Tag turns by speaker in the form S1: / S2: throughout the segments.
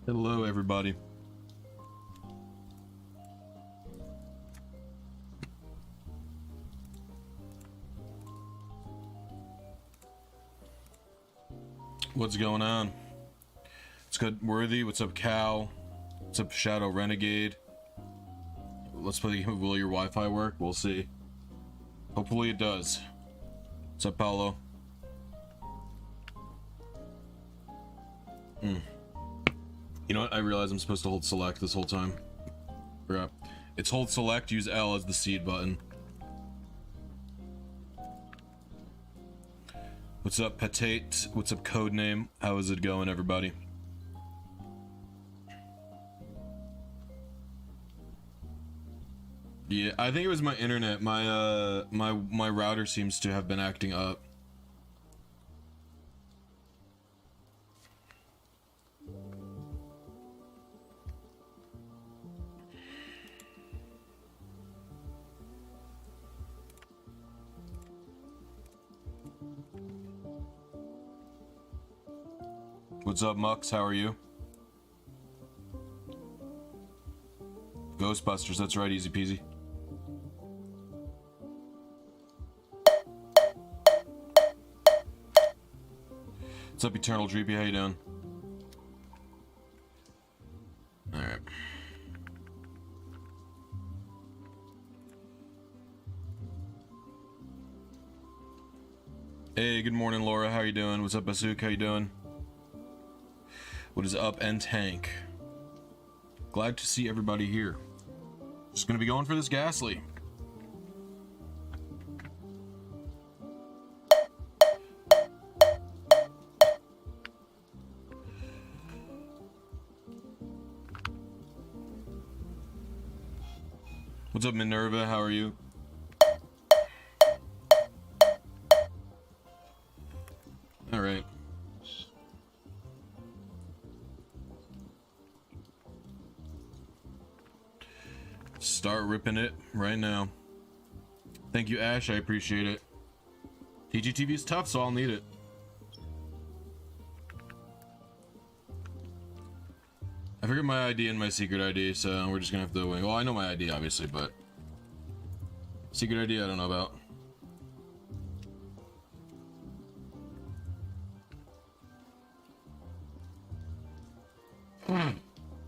S1: Hello, everybody. What's going on? What's good, Worthy? What's up, Cal? What's up, Shadow Renegade? Let's play. Will your Wi-Fi work? We'll see. Hopefully it does. What's up, Paolo? You know what? I realize I'm supposed to hold select this whole time. Crap. It's hold select, use L as the seed button. What's up, Petate? What's up, Codename? How is it going, everybody? Yeah, I think it was my internet. My router seems to have been acting up. What's up, Mux? How are you? Ghostbusters, that's right, easy peasy. What's up, Eternal Dreepy? How you doing? Alright. Hey, good morning, Laura. How you doing? What's up, Basook? How you doing? What is up, N Tank? Glad to see everybody here. Just gonna be going for this Ghastly. What's up, Minerva? How are you? All right. Start ripping it right now. Thank you, Ash. I appreciate it. TGTV is tough, so I'll need it. I forget my ID and my secret ID, so we're just gonna have to wing. Well, I know my ID, obviously, but secret ID I don't know about.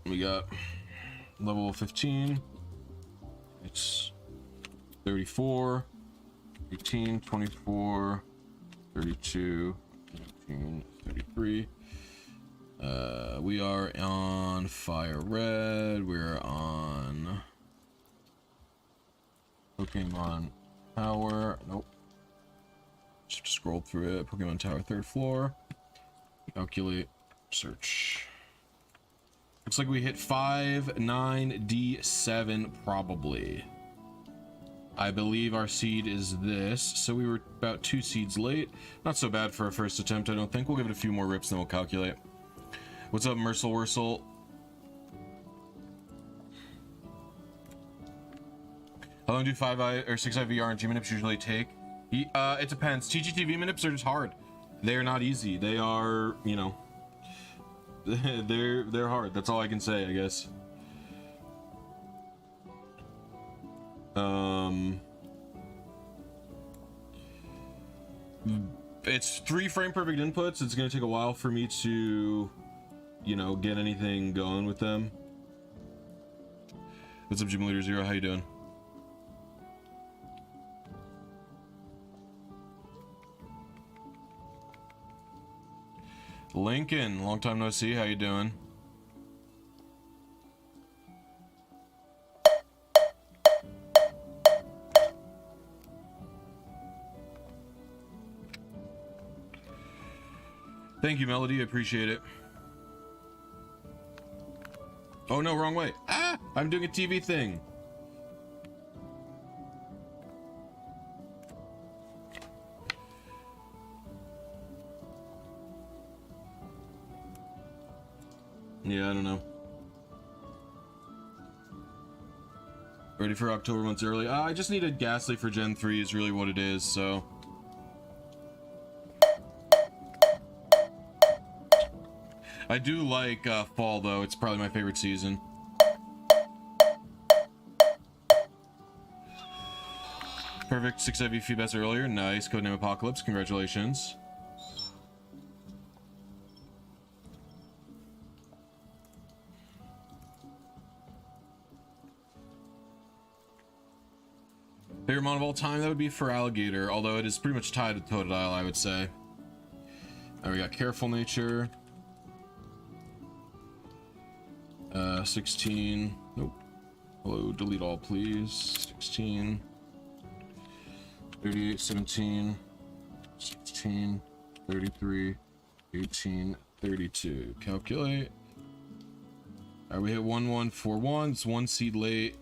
S1: We got level 15. It's 34, 18, 24, 32, 19, 33. We are on Fire Red. We're on Pokemon Tower. Nope. Just scroll through it. Pokemon Tower, 3rd floor. Calculate. Search. Looks like we hit 5, 9, D7 probably. I believe our seed is this, so we were about 2 seeds late. Not so bad for a first attempt, I don't think. We'll give it a few more rips, then we'll calculate. What's up, Mercel Wursel? How long do 5i or 6i RNG minips usually take? It depends. TGTV minips are just hard. They are not easy. They are, you know, they're hard. That's all I can say, I guess. It's 3 frame perfect inputs. It's gonna take a while for me to, you know, get anything going with them. What's up, Gym Leader Zero? How you doing? Lincoln, long time no see. How you doing? Thank you, Melody. I appreciate it. Oh no, wrong way. Ah, I'm doing a TV thing. Yeah, I don't know. Ready for October months early? I just needed Ghastly for Gen 3 is really what it is, so. I do like fall though. It's probably my favorite season. Perfect. 6 IV few bets earlier. Nice. Codename Apocalypse. Congratulations. Favorite mon of all time, that would be for Alligator, although it is pretty much tied with Totodile, I would say. Alright, we got Careful Nature. 16. Nope. Hello, delete all, please. 16. 38, 17. 16. 33. 18. 32. Calculate. Alright, we hit 1141. It's 1 seed late.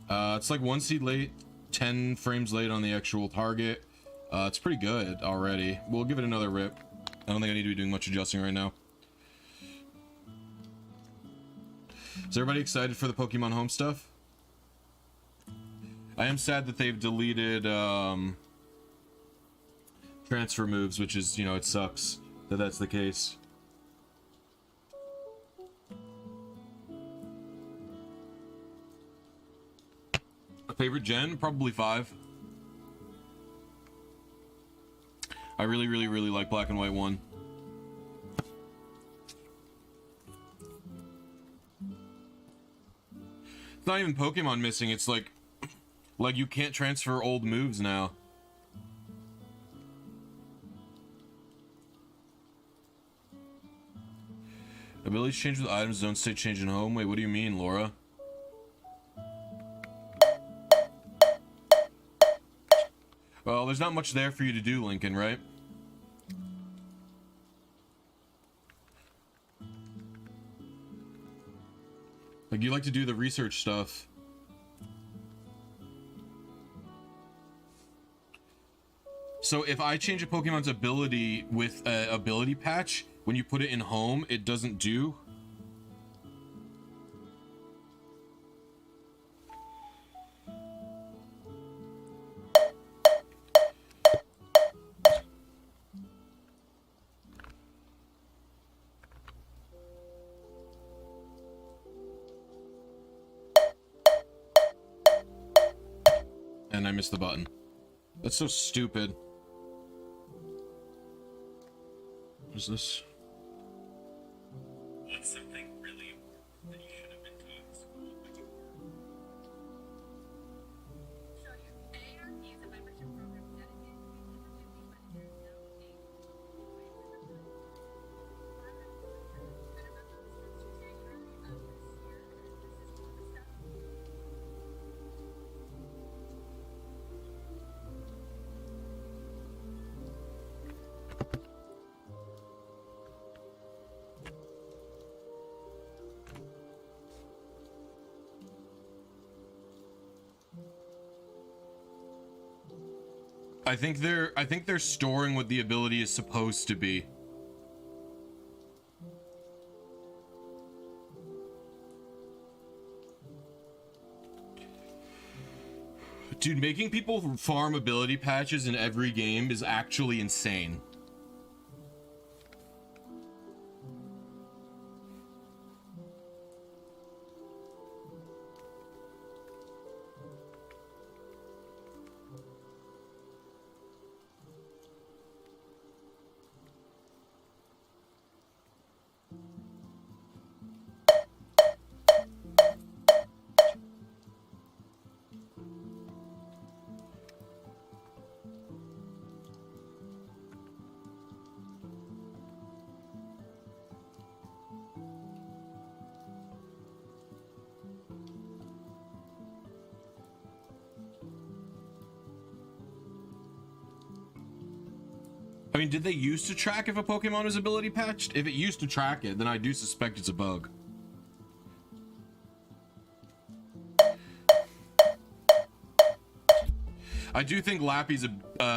S1: It's like 1 seed late, 10 frames late on the actual target. It's pretty good already. We'll give it another rip. I don't think I need to be doing much adjusting right now. Is everybody excited for the Pokemon Home stuff? I am sad that they've deleted transfer moves, which is, you know, it sucks that that's the case. Favorite gen? Probably 5. I really like Black and White 1. It's not even Pokemon missing, it's like you can't transfer old moves now. Abilities change with items, don't stay changing home. Wait, what do you mean, Laura? Well, there's not much there for you to do, Lincoln, right? Like, you like to do the research stuff. So if I change a Pokemon's ability with an ability patch, when you put it in home, it doesn't do? And I missed the button. That's so stupid. What is this?
S2: What's something really important that you should have been taught in school but you weren't?
S3: Show you. ARP is a membership program dedicated to being independently managers now and remember the steps you take early on this year, and this is one of the steps.
S1: I think they're storing what the ability is supposed to be. Dude, making people farm ability patches in every game is actually insane. I mean, did they used to track if a Pokemon was ability patched? If it used to track it, then I do suspect it's a bug. I do think Lappy's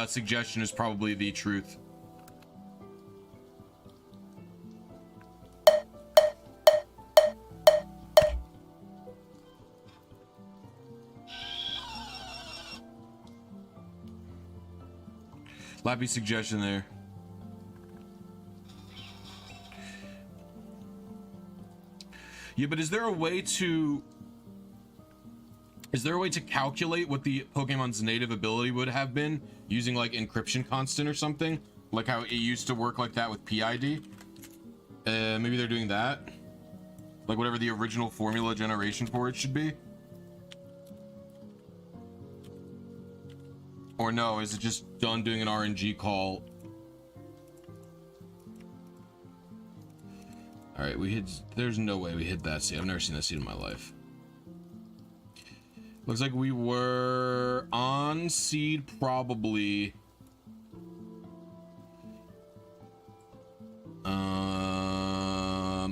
S1: suggestion is probably the truth. Lappy's suggestion there. Yeah, but is there a way to calculate what the Pokemon's native ability would have been using like encryption constant or something? Like how it used to work like that with PID? Maybe they're doing that? Like whatever the original formula generation for it should be? Or no, is it just done doing an RNG call? All right, we hit, there's no way we hit that seed. I've never seen that seed in my life. Looks like we were on seed probably.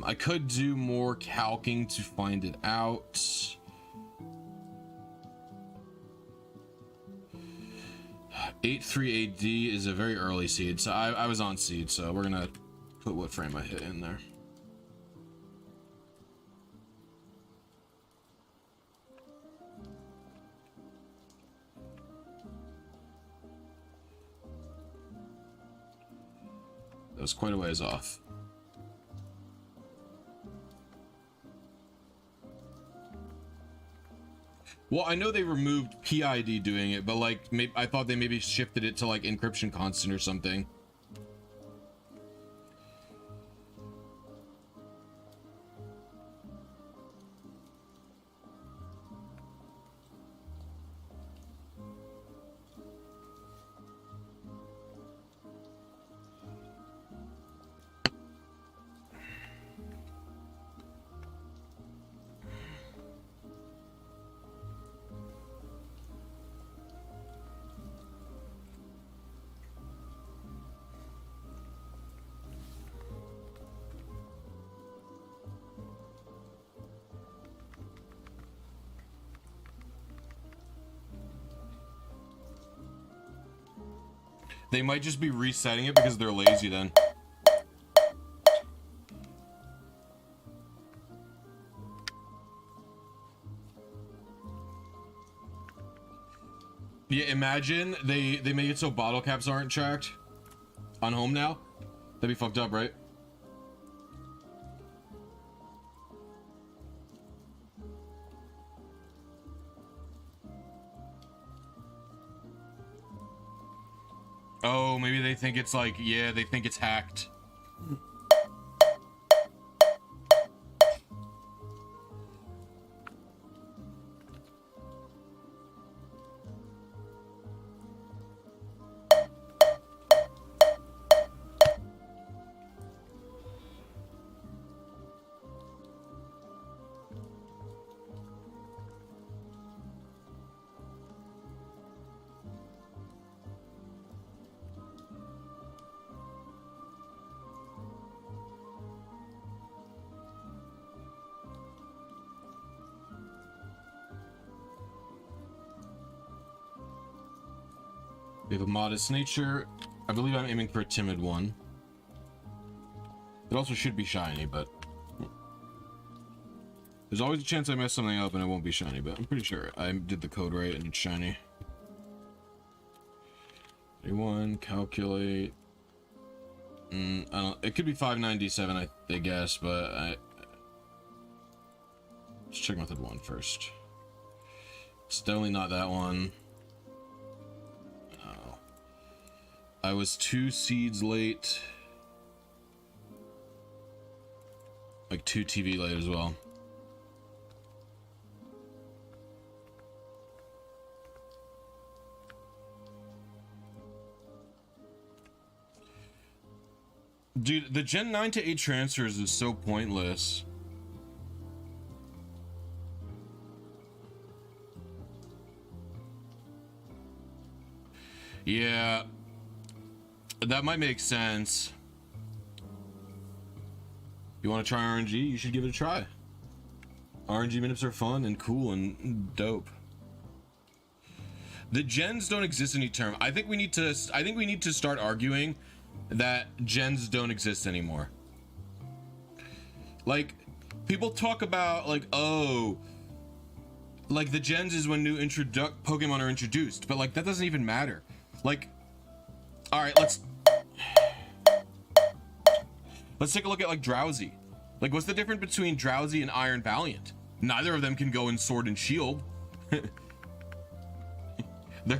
S1: I could do more calcing to find it out. $8-3 AD is a very early seed, so I was on seed, so we're gonna put what frame I hit in there. That was quite a ways off. Well, I know they removed PID doing it, but like I thought they maybe shifted it to like encryption constant or something. They might just be resetting it because they're lazy then. Yeah, imagine they make it so bottle caps aren't tracked on home now. That'd be fucked up, right? Oh, maybe they think it's like, yeah, they think it's hacked. We have a modest nature. I believe I'm aiming for a timid one. It also should be shiny, but there's always a chance I mess something up and it won't be shiny, but I'm pretty sure I did the code right and it's shiny. A1, calculate. I don't, it could be 597, I guess, but let's check method 1 first. It's definitely not that one. I was 2 seeds late. Like 2 TV late as well. Dude, the Gen 9 to 8 transfers is so pointless. Yeah. That might make sense. You want to try RNG? You should give it a try. RNG minutes are fun and cool and dope. The gens don't exist any term. I think we need to start arguing that gens don't exist anymore. Like, people talk about like, oh, like the gens is when new Pokemon are introduced, but like that doesn't even matter. Like, all right, let's take a look at like Drowsy. Like, what's the difference between Drowsy and Iron Valiant? Neither of them can go in Sword and Shield. There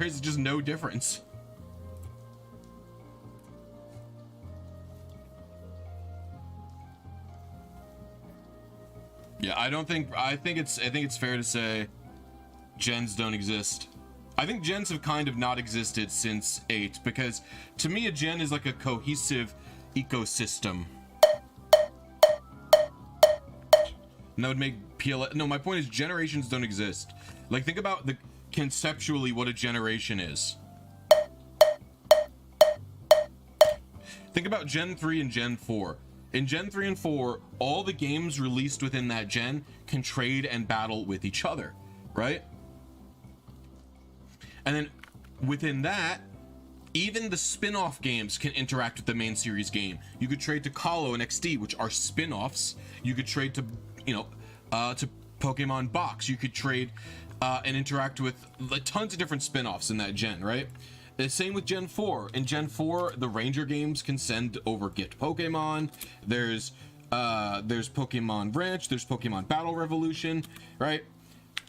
S1: is just no difference. Yeah, I think it's fair to say gens don't exist. I think gens have kind of not existed since 8, because to me a gen is like a cohesive ecosystem. And that would make PL. No, my point is generations don't exist. Like, think about the conceptually what a generation is. Think about Gen 3 and Gen 4. In Gen 3 and 4, all the games released within that gen can trade and battle with each other, right? And then within that, even the spin-off games can interact with the main series game. You could trade to Colo and XD, which are spin-offs. You could trade to, you know, to Pokemon Box. You could trade and interact with like, tons of different spin-offs in that gen, right? The same with Gen 4. In Gen 4, the Ranger games can send over Get Pokemon. There's Pokemon Ranch. There's Pokemon Battle Revolution, right?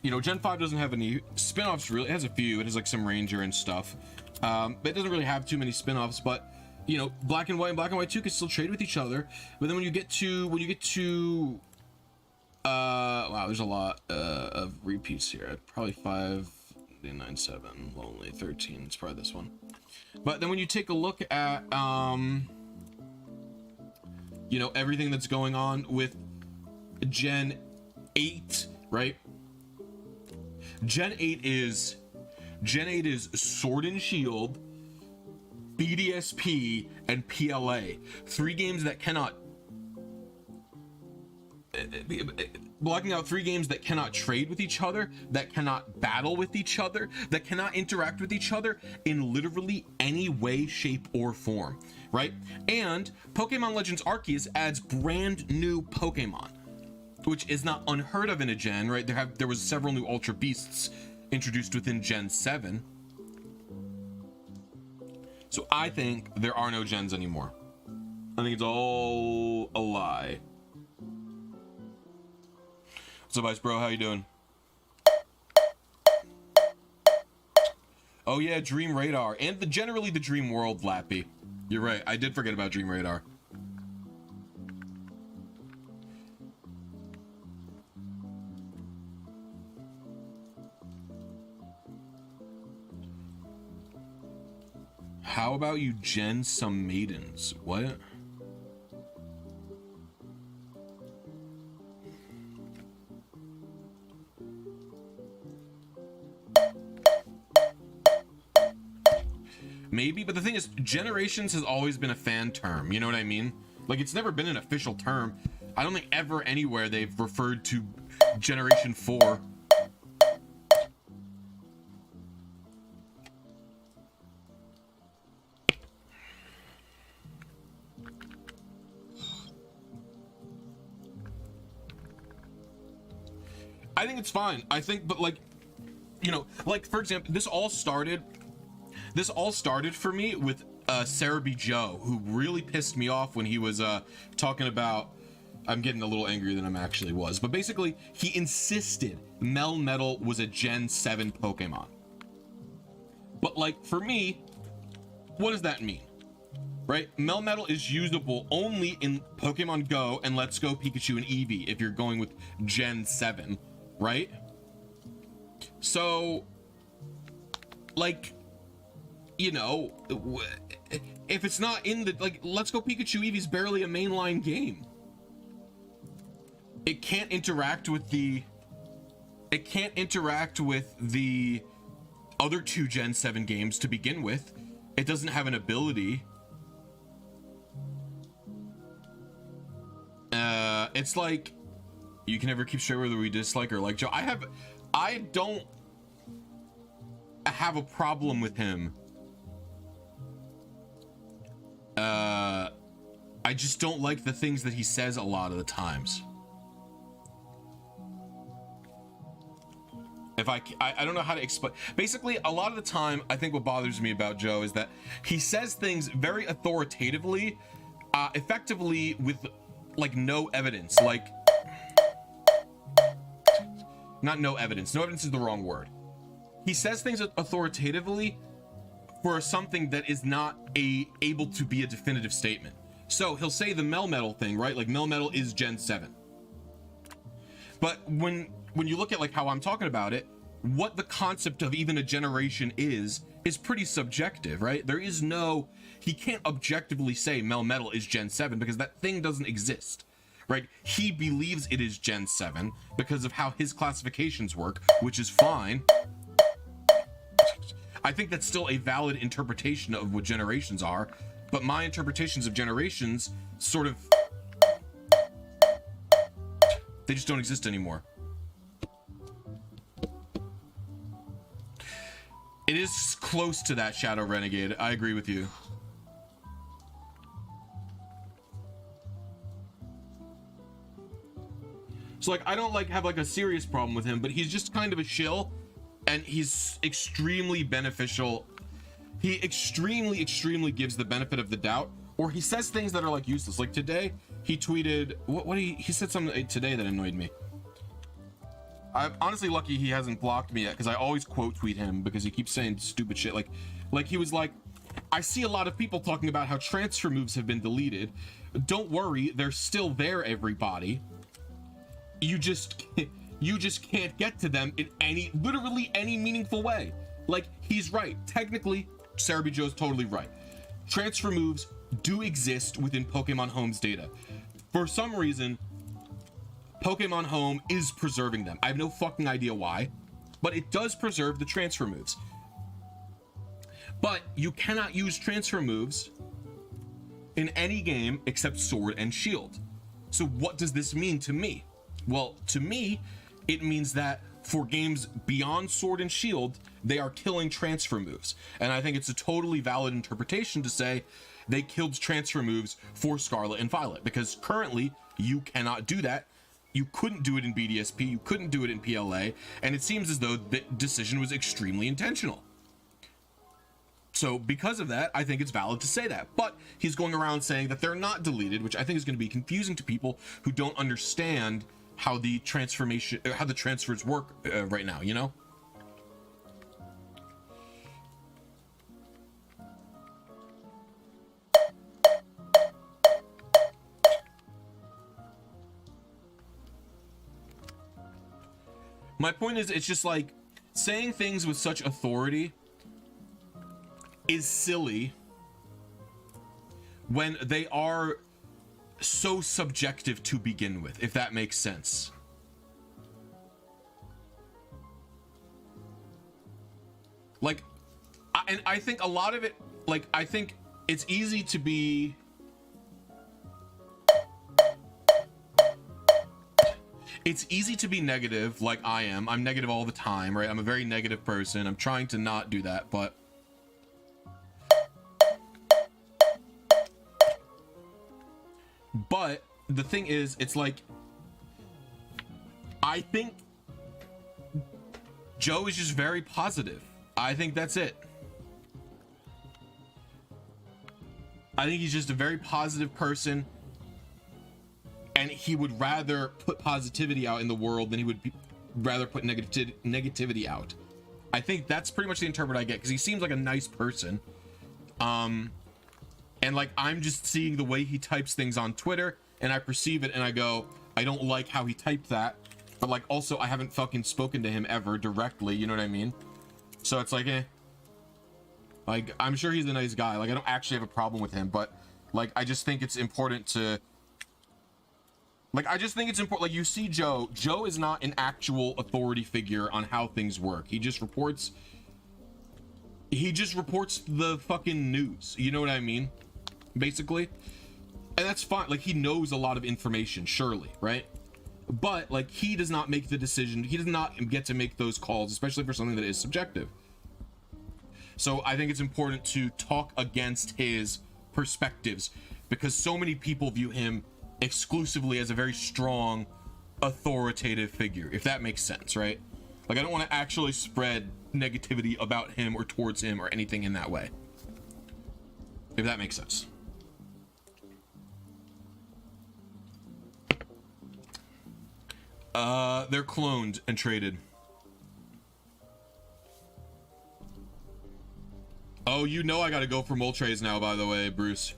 S1: You know, Gen 5 doesn't have any spin-offs really. It has a few. It has like some Ranger and stuff. But it doesn't really have too many spin-offs. But you know, Black and White and Black and White 2 can still trade with each other. But then when you get to wow, there's a lot of repeats here. Probably 5, 9, 7, Lonely 13. It's probably this one. But then when you take a look at you know, everything that's going on with Gen 8, right? Gen 8 is Sword and Shield, BDSP, and PLA. 3 games that cannot blocking out 3 games that cannot trade with each other, that cannot battle with each other, that cannot interact with each other in literally any way, shape, or form, right? And Pokemon Legends Arceus adds brand new Pokemon, which is not unheard of in a gen, right? There was several new Ultra Beasts introduced within Gen 7. So I think there are no gens anymore. I think it's all a lie. What's up, Ice Bro? How you doing? Oh yeah, Dream Radar and generally the Dream World, Lappy. You're right. I did forget about Dream Radar. How about you gen some maidens? What? Maybe, but the thing is, generations has always been a fan term, you know what I mean? Like, it's never been an official term. I don't think ever anywhere they've referred to Generation 4. I think it's fine. I think, but like, you know, like for example, this all started for me with Cerebi Joe, who really pissed me off when he was talking about, I'm getting a little angrier than I actually was, but basically he insisted Melmetal was a Gen 7 Pokemon. But like for me, what does that mean? Right? Melmetal is usable only in Pokemon Go and Let's Go Pikachu and Eevee if you're going with Gen 7, right? So like, you know, if it's not in the, like, Let's Go Pikachu Eevee's barely a mainline game. It can't interact with the other 2 Gen 7 games to begin with. It doesn't have an ability. It's like, you can never keep straight whether we dislike or like Joe. I don't have a problem with him. I just don't like the things that he says a lot of the times. If I don't know how to explain. Basically, a lot of the time, I think what bothers me about Joe is that he says things very authoritatively, effectively with like no evidence, like not no evidence. No evidence is the wrong word. He says things authoritatively for something that is not able to be a definitive statement. So he'll say the Melmetal thing, right? Like Melmetal is Gen 7. But when you look at like how I'm talking about it, what the concept of even a generation is pretty subjective, right? There is no, he can't objectively say Melmetal is Gen 7 because that thing doesn't exist, right? He believes it is Gen 7 because of how his classifications work, which is fine. I think that's still a valid interpretation of what generations are, but my interpretations of generations sort of, they just don't exist anymore. It is close to that, Shadow Renegade. I agree with you. So like, I don't like have like a serious problem with him, but he's just kind of a shill, and he's extremely beneficial. He extremely gives the benefit of the doubt, or he says things that are like useless. Like today, he tweeted, he said something today that annoyed me. I'm honestly lucky he hasn't blocked me yet, because I always quote tweet him because he keeps saying stupid shit. Like he was like, I see a lot of people talking about how transfer moves have been deleted. Don't worry, they're still there, everybody. You just can't get to them in literally any meaningful way. Like, he's right. Technically, Cerebi Joe's totally right. Transfer moves do exist within Pokemon Home's data. For some reason, Pokemon Home is preserving them. I have no fucking idea why, but it does preserve the transfer moves. But you cannot use transfer moves in any game except Sword and Shield. So what does this mean to me? Well, to me, it means that for games beyond Sword and Shield, they are killing transfer moves. And I think it's a totally valid interpretation to say they killed transfer moves for Scarlet and Violet, because currently you cannot do that. You couldn't do it in BDSP, you couldn't do it in PLA, and it seems as though the decision was extremely intentional. So because of that, I think it's valid to say that. But he's going around saying that they're not deleted, which I think is going to be confusing to people who don't understand how the transfers work right now, you know? My point is, it's just like saying things with such authority is silly when they are so subjective to begin with, if that makes sense. Like, I think a lot of it, like, I think it's easy to be negative, like I am. I'm negative all the time, right? I'm a very negative person. I'm trying to not do that, but the thing is, it's like, I think Joe is just very positive. I think that's it. I think he's just a very positive person, and he would rather put positivity out in the world than he would rather put negativity out. I think that's pretty much the interpret I get, because he seems like a nice person. And like, I'm just seeing the way he types things on Twitter, and I perceive it and I go, I don't like how he typed that, but like, also I haven't fucking spoken to him ever directly, you know what I mean? So it's like, like, I'm sure he's a nice guy. Like, I don't actually have a problem with him, but like, I just think it's important to, like, like, you see Joe is not an actual authority figure on how things work. He just reports the fucking news, you know what I mean, basically. And that's fine. Like, he knows a lot of information, surely, right? But like, he does not make the decision. He does not get to make those calls, especially for something that is subjective. So I think it's important to talk against his perspectives, because so many people view him exclusively as a very strong, authoritative figure, if that makes sense, right? Like, I don't want to actually spread negativity about him or towards him or anything in that way, if that makes sense. They're cloned and traded. Oh, you know I gotta go for Moltres now, by the way, Bruce.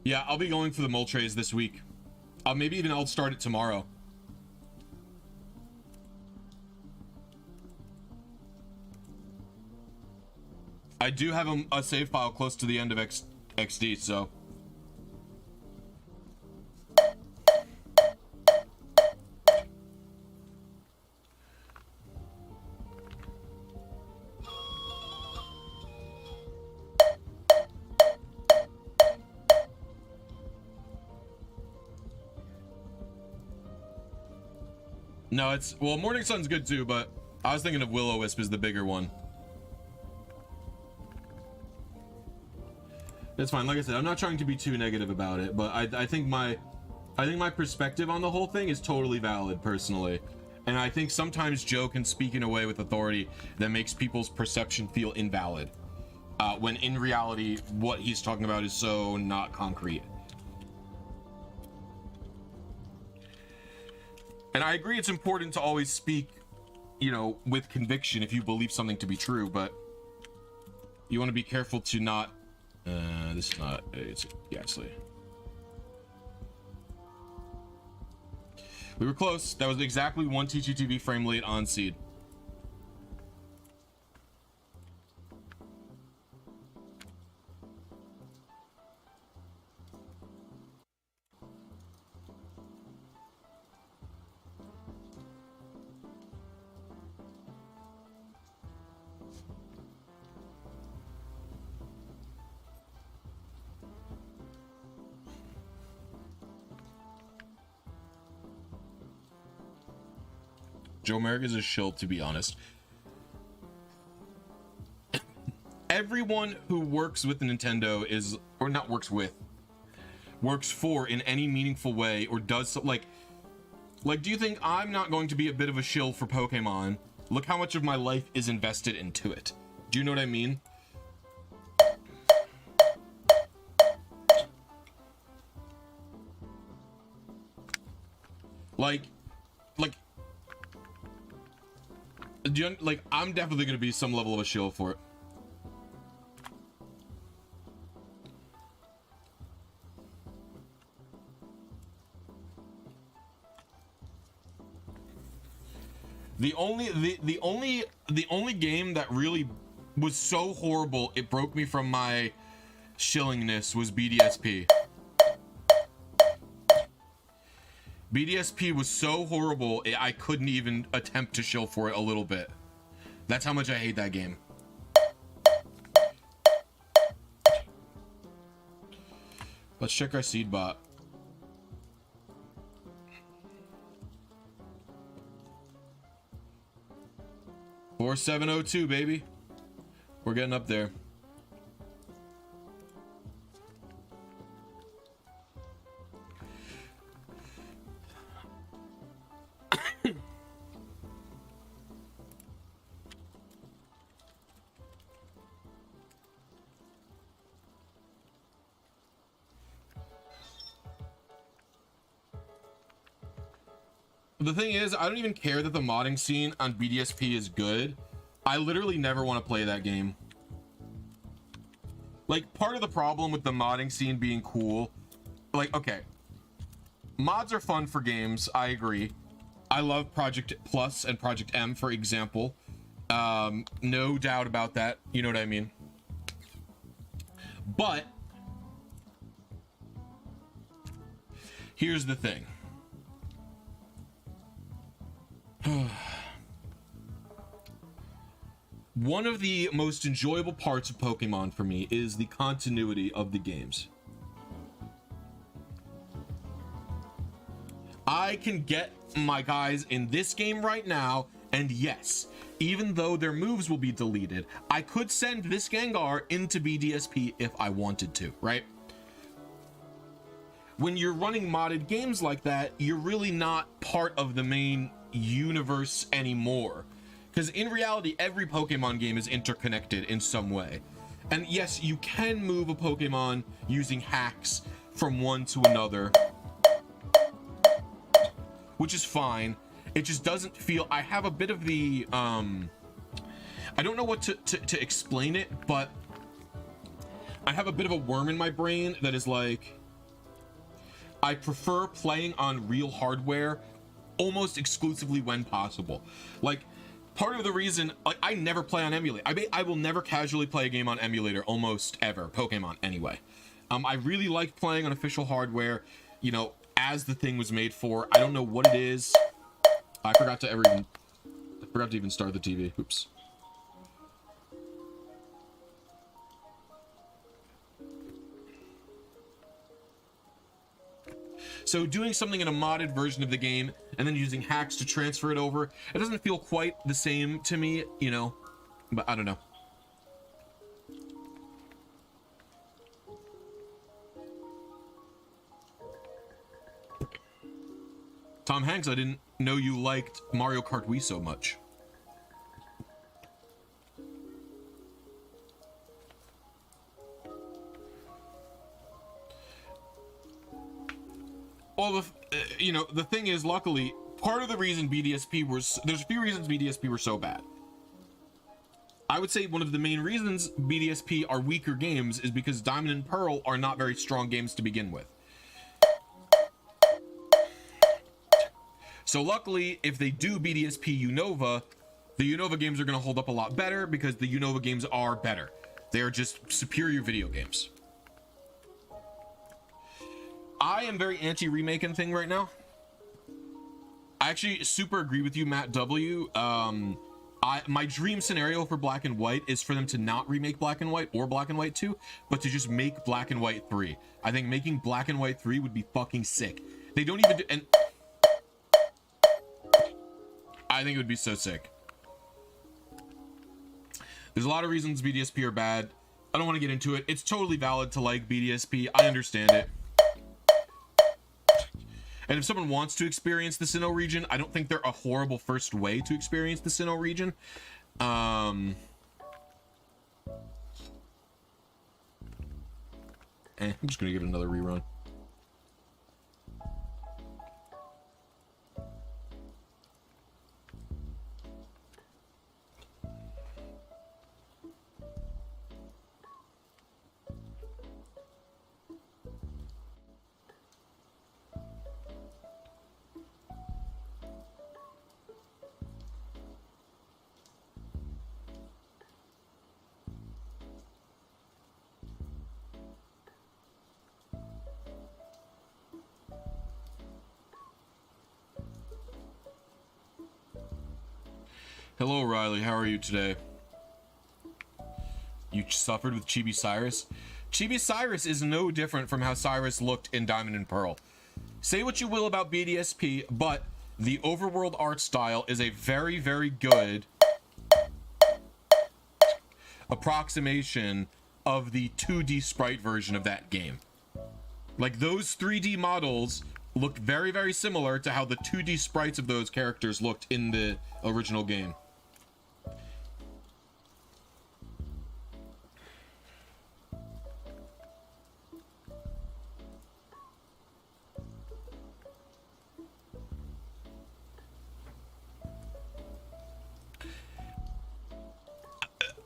S1: Yeah, I'll be going for the Moltres this week. Maybe even I'll start it tomorrow. I do have a save file close to the end of XD, so. No, it's, well, Morning Sun's good too, but I was thinking of Will-O-Wisp is the bigger one. It's fine. Like I said, I'm not trying to be too negative about it, but I think my perspective on the whole thing is totally valid personally. And I think sometimes Joe can speak in a way with authority that makes people's perception feel invalid. When in reality, what he's talking about is so not concrete. And I agree it's important to always speak, you know, with conviction if you believe something to be true, but you want to be careful to not, this is not, it's GASTLY. We were close. That was exactly one TGTV frame late on seed. Joe Merrick is a shill, to be honest. Everyone who works with Nintendo is, or not works with, works for in any meaningful way, or does so, like, do you think I'm not going to be a bit of a shill for Pokemon? Look how much of my life is invested into it. Do you know what I mean? Like, do you, like, I'm definitely going to be some level of a shill for it. The only game that really was so horrible it broke me from my shillingness was BDSP. BDSP was so horrible, I couldn't even attempt to shill for it a little bit. That's how much I hate that game. Let's check our seed bot. $4702, baby. We're getting up there. The thing is, I don't even care that the modding scene on BDSP is good. I literally never want to play that game. Like, part of the problem with the modding scene being cool, like, okay, mods are fun for games, I agree. I love Project Plus and Project M, for example. No doubt about that, you know what I mean? But here's the thing. One of the most enjoyable parts of Pokemon for me is the continuity of the games. I can get my guys in this game right now And yes, even though their moves will be deleted, I could send this Gengar into BDSP if I wanted to, right? When you're running modded games like that, you're really not part of the main universe anymore. Because in reality, every Pokemon game is interconnected in some way. And yes, you can move a Pokemon using hacks from one to another, which is fine. It just doesn't feel, I have a bit of the, I don't know what to explain it, but I have a bit of a worm in my brain that is like, I prefer playing on real hardware almost exclusively when possible. Like, part of the reason, like, I never play on emulator. I will never casually play a game on emulator almost ever, Pokemon anyway. I really like playing on official hardware, you know, as the thing was made for. I don't know what it is. I forgot to even start the TV. Oops. So doing something in a modded version of the game and then using hacks to transfer it over, it doesn't feel quite the same to me, you know, but I don't know. Tom Hanks, I didn't know you liked Mario Kart Wii so much. Well, you know, the thing is, luckily, part of the reason BDSP was, there's a few reasons BDSP were so bad. I would say one of the main reasons BDSP are weaker games is because Diamond and Pearl are not very strong games to begin with. So luckily, if they do BDSP Unova, the Unova games are going to hold up a lot better because the Unova games are better. They're just superior video games. I am very anti-remaking thing right now. I actually super agree with you, Matt W. My dream scenario for Black and White is for them to not remake Black and White or Black and White 2, but to just make Black and White 3. I think making Black and White 3 would be fucking sick. They don't even do, and I think it would be so sick. There's a lot of reasons BDSP are bad. I don't want to get into it. It's totally valid to like BDSP. I understand it. And if someone wants to experience the Sinnoh region, I don't think they're a horrible first way to experience the Sinnoh region. I'm just gonna give it another rerun. Hello, Riley. How are you today? You suffered with Chibi Cyrus? Chibi Cyrus is no different from how Cyrus looked in Diamond and Pearl. Say what you will about BDSP, but the overworld art style is a very, very good approximation of the 2D sprite version of that game. Like, those 3D models look very, very similar to how the 2D sprites of those characters looked in the original game.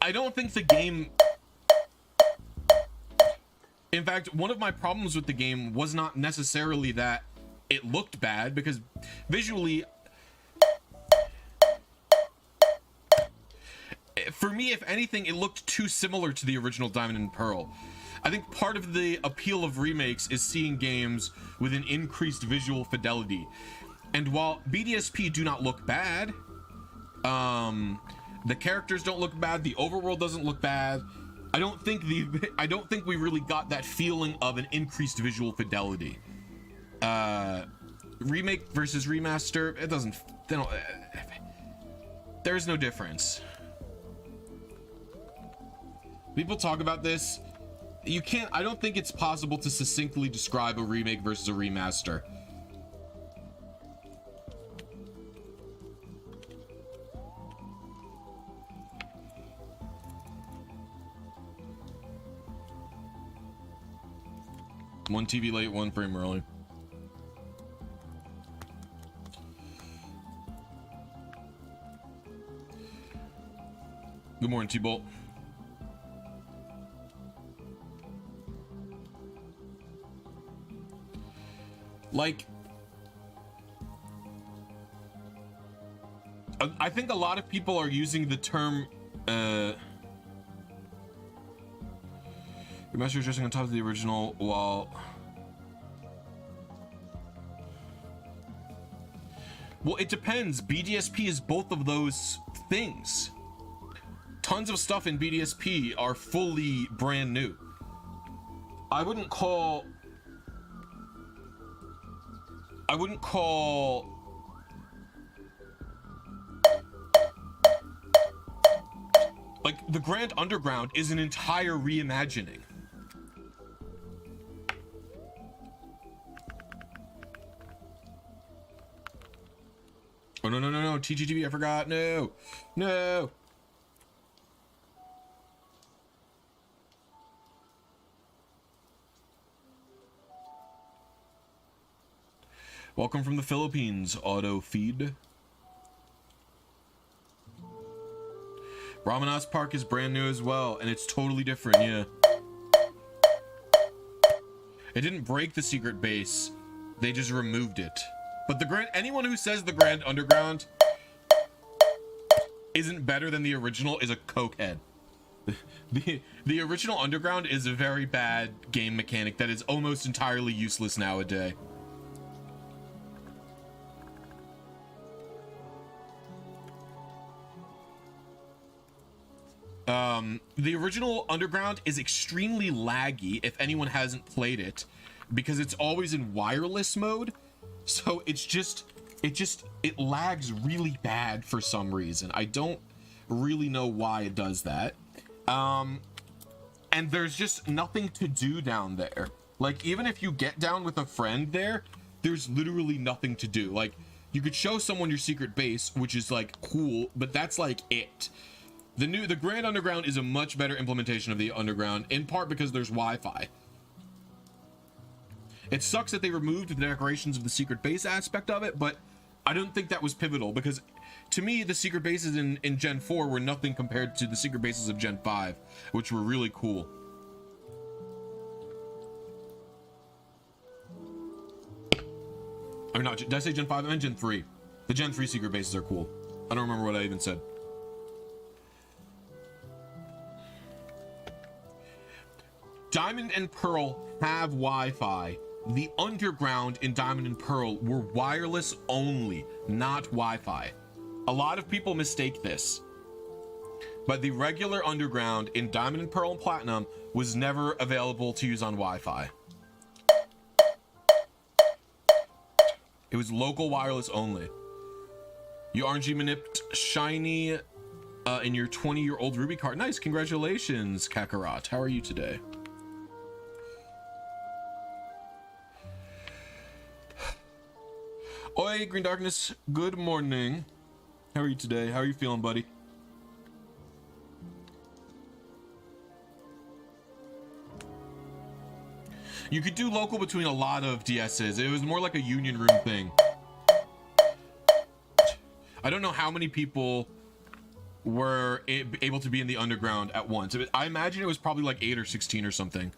S1: I don't think the game... In fact, one of my problems with the game was not necessarily that it looked bad, because visually... For me, if anything, it looked too similar to the original Diamond and Pearl. I think part of the appeal of remakes is seeing games with an increased visual fidelity. And while BDSP do not look bad, the characters don't look bad, the overworld doesn't look bad, I don't think we really got that feeling of an increased visual fidelity. Remake versus remaster, There's no difference. People talk about this. You can't, I don't think it's possible to succinctly describe a remake versus a remaster. One TV late, one frame early. Good morning, T-Bolt. Like, I think a lot of people are using the term, your master is dressing on top of the original while... Well, it depends. BDSP is both of those things. Tons of stuff in BDSP are fully brand new. I wouldn't call like the Grand Underground is an entire reimagining. Oh no, TGTV, I forgot. No. Welcome from the Philippines, auto feed. Ramanas Park is brand new as well, and it's totally different, yeah. It didn't break the secret base, they just removed it. But anyone who says the Grand Underground isn't better than the original is a cokehead. The original Underground is a very bad game mechanic that is almost entirely useless nowadays. The original Underground is extremely laggy if anyone hasn't played it, because it's always in wireless mode. So it lags really bad for some reason. I don't really know why it does that. And there's just nothing to do down there. Like, even if you get down with a friend there, there's literally nothing to do. Like, you could show someone your secret base, which is like cool, but that's like it. The Grand Underground is a much better implementation of the Underground, in part because there's Wi-Fi. It sucks that they removed the decorations of the secret base aspect of it, but I don't think that was pivotal, because to me, the secret bases in Gen 4 were nothing compared to the secret bases of Gen 5, which were really cool. Or not, did I say Gen 5? I meant Gen 3. The Gen 3 secret bases are cool. I don't remember what I even said. Diamond and Pearl have Wi-Fi. The Underground in Diamond and Pearl were wireless only, not Wi-Fi. A lot of people mistake this, but the regular Underground in Diamond and Pearl and Platinum was never available to use on Wi-Fi. It was local wireless only. You RNG manipped shiny in your 20-year-old Ruby card. Nice, congratulations, Kakarot. How are you today? Oi, Green Darkness, good morning. How are you today? How are you feeling, buddy? You could do local between a lot of DSs. It was more like a union room thing. I don't know how many people were able to be in the Underground at once. I imagine it was probably like 8 or 16 or something.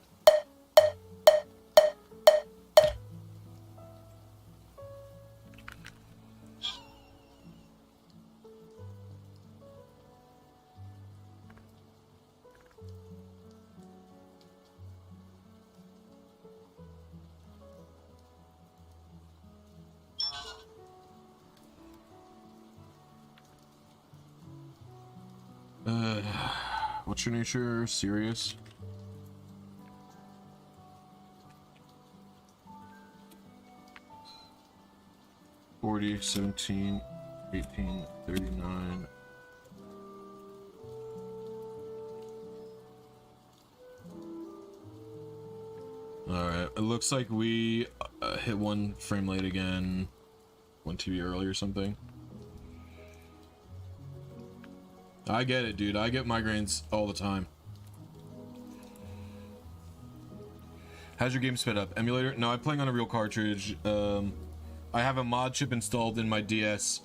S1: What's your nature? Serious? $40, 17, 18, 39, Alright, it looks like we hit one frame late again. 1 TB early or something. I get it, dude. I get migraines all the time. How's your game sped up? Emulator? No, I'm playing on a real cartridge. I have a mod chip installed in my DS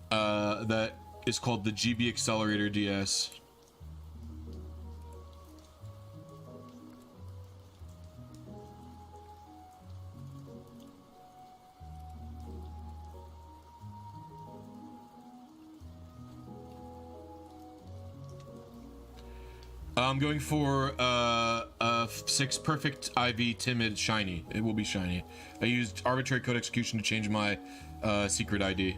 S1: that is called the GB Accelerator DS. I'm going for 6 perfect IV timid shiny. It will be shiny. I used arbitrary code execution to change my secret ID.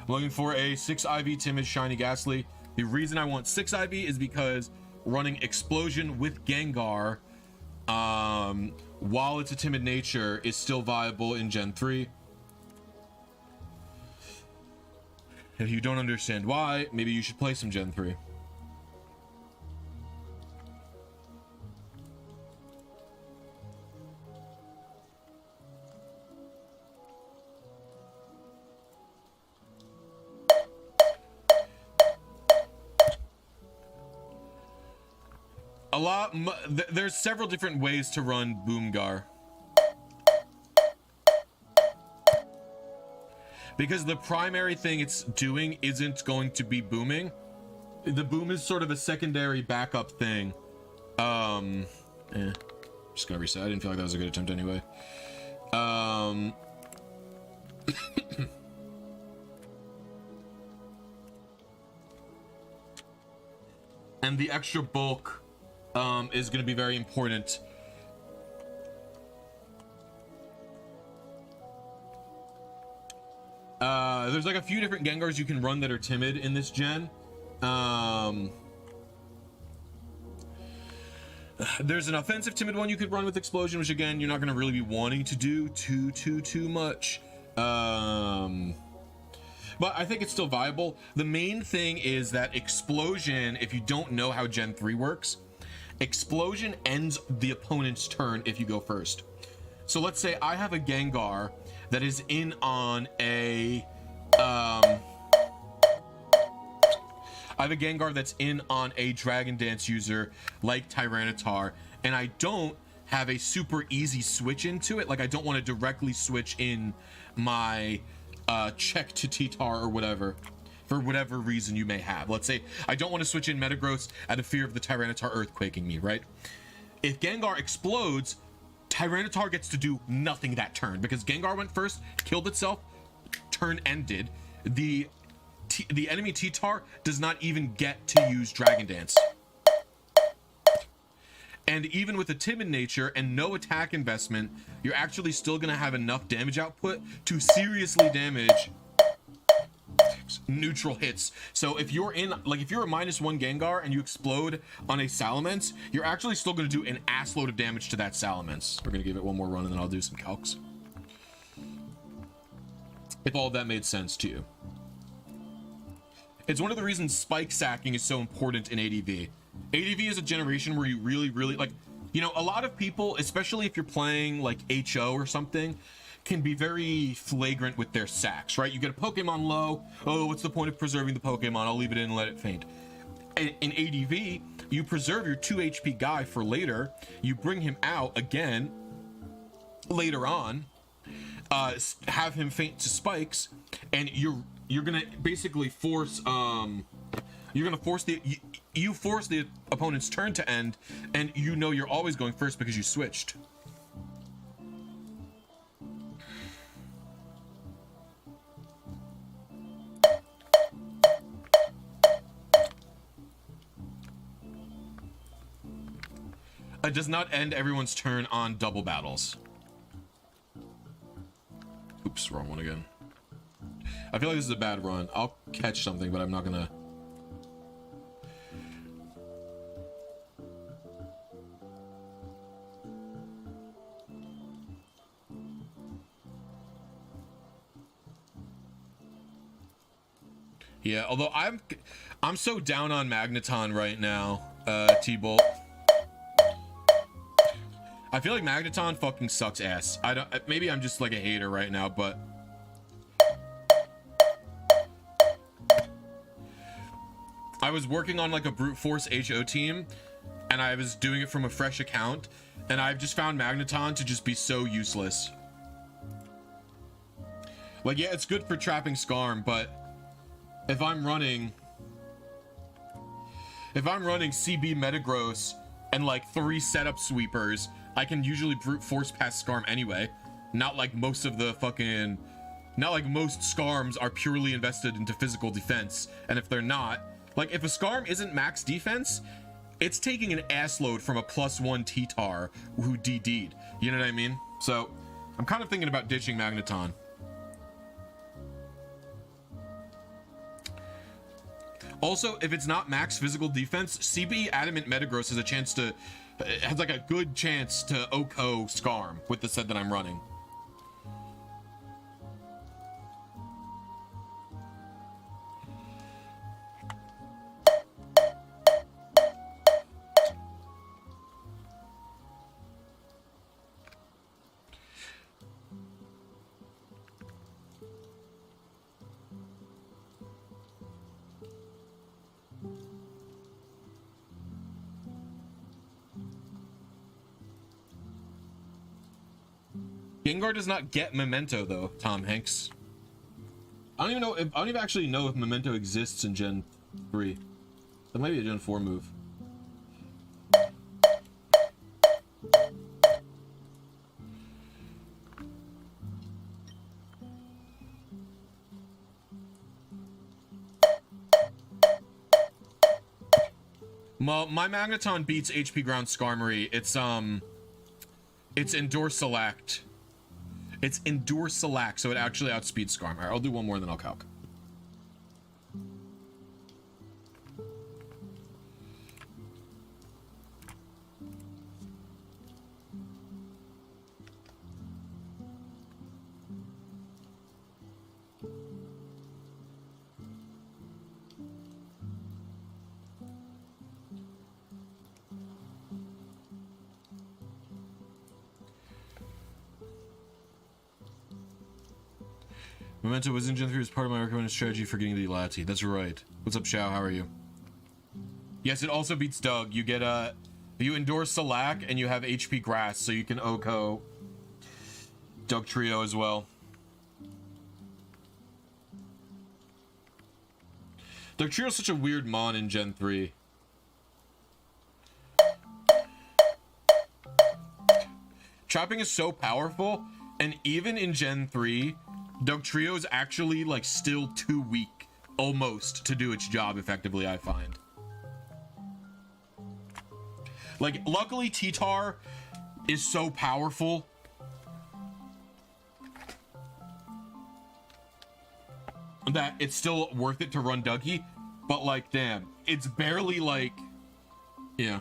S1: I'm looking for a 6 IV timid shiny Ghastly. The reason I want 6 IV is because running Explosion with Gengar, while it's a timid nature, is still viable in Gen 3. If you don't understand why, maybe you should play some Gen 3. There's several different ways to run Boomgar. Because the primary thing it's doing isn't going to be booming. The boom is sort of a secondary backup thing. Just gonna reset. I didn't feel like that was a good attempt anyway. And the extra bulk is going to be very important. There's like a few different Gengars you can run that are timid in this gen. There's an offensive timid one you could run with Explosion, which again, you're not going to really be wanting to do too much. But I think it's still viable. The main thing is that Explosion, if you don't know how Gen 3 works, Explosion ends the opponent's turn if you go first. So let's say I have a Gengar that is in on a I have a Gengar that's in on a Dragon Dance user like Tyranitar, and I don't have a super easy switch into it. Like, I don't want to directly switch in my check to T-Tar or whatever, for whatever reason you may have. Let's say I don't want to switch in Metagross out of fear of the Tyranitar earthquaking me, right? If Gengar explodes, Tyranitar gets to do nothing that turn because Gengar went first, killed itself, turn ended. The enemy T-Tar does not even get to use Dragon Dance. And even with a timid nature and no attack investment, you're actually still going to have enough damage output to seriously damage neutral hits. So if you're in, like, if you're a -1 Gengar and you explode on a Salamence, you're actually still going to do an assload of damage to that Salamence. We're going to give it one more run and then I'll do some calcs. If all of that made sense to you. It's one of the reasons spike sacking is so important in ADV. ADV is a generation where you really, like, you know, a lot of people, especially if you're playing like HO or something, can be very flagrant with their sacks, right? You get a Pokemon low. Oh, what's the point of preserving the Pokemon? I'll leave it in and let it faint. In ADV, you preserve your 2 HP guy for later. You bring him out again later on, have him faint to spikes, and you're gonna basically force you force the opponent's turn to end, and you know you're always going first because you switched. It does not end everyone's turn on double battles. Oops, wrong one again. I feel like this is a bad run. I'll catch something, but I'm not gonna. Yeah, although I'm so down on Magneton right now, T-Bolt. I feel like Magneton fucking sucks ass. I don't, maybe I'm just like a hater right now, but I was working on like a brute force HO team and I was doing it from a fresh account and I've just found Magneton to just be so useless. Like, yeah, it's good for trapping Skarm, but if I'm running CB Metagross and like 3 setup sweepers, I can usually brute force past Skarm anyway. Not like most Skarms are purely invested into physical defense. And if they're not, like if a Skarm isn't max defense, it's taking an ass load from a +1 T-Tar who DD'd. You know what I mean? So I'm kind of thinking about ditching Magneton. Also, if it's not max physical defense, CB Adamant Metagross has a chance to, has like a good chance to OHKO Skarm with the set that I'm running. Gengar does not get Memento though, Tom Hanks. I don't even actually know if Memento exists in Gen 3. That might be a Gen 4 move. Well, my Magneton beats HP Ground Skarmory. It's Endure Select. It's Endure Select, so it actually outspeeds Skarm. Alright, I'll do one more and then I'll calc. Memento was in Gen 3 as part of my recommended strategy for getting the Lati. That's right. What's up, Shao? How are you? Yes, it also beats Doug. You get you endure Salac and you have HP Grass, so you can OHKO Doug Trio as well. Doug Trio is such a weird mon in Gen 3. Trapping is so powerful, and even in Gen 3, Doug Trio is actually like still too weak almost to do its job effectively, I find. Like, luckily T-Tar is so powerful that it's still worth it to run Dougie, but like, damn, it's barely like, yeah.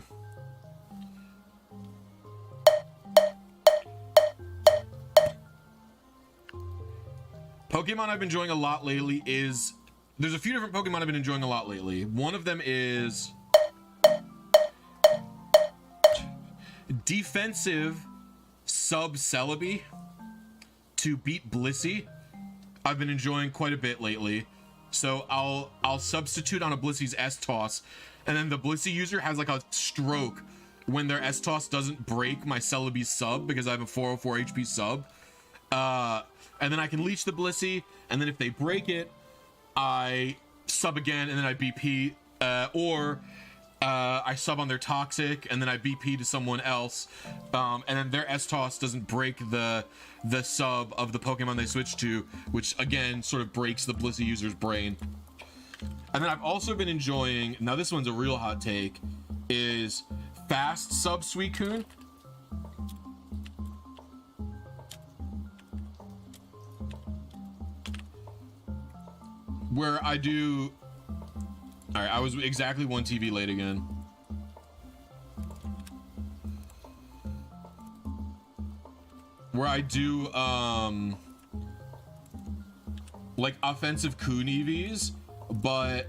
S1: Pokemon I've been enjoying a lot lately is, there's a few different Pokemon I've been enjoying a lot lately. One of them is defensive sub Celebi to beat Blisy. I've been enjoying quite a bit lately. So I'll substitute on a Blissy's S-Toss, and then the Blisy user has like a stroke when their S-Toss doesn't break my Celebi sub because I have a 404 HP sub. And then I can leech the Blisy, and then if they break it, I sub again, and then I BP, or I sub on their Toxic, and then I BP to someone else, and then their S-Toss doesn't break the sub of the Pokemon they switch to, which again sort of breaks the Blisy user's brain. And then I've also been enjoying, now this one's a real hot take, is fast sub Suicune. Where I do, all right, I was exactly 1 TV late again. Where I do, like offensive Kun EVs but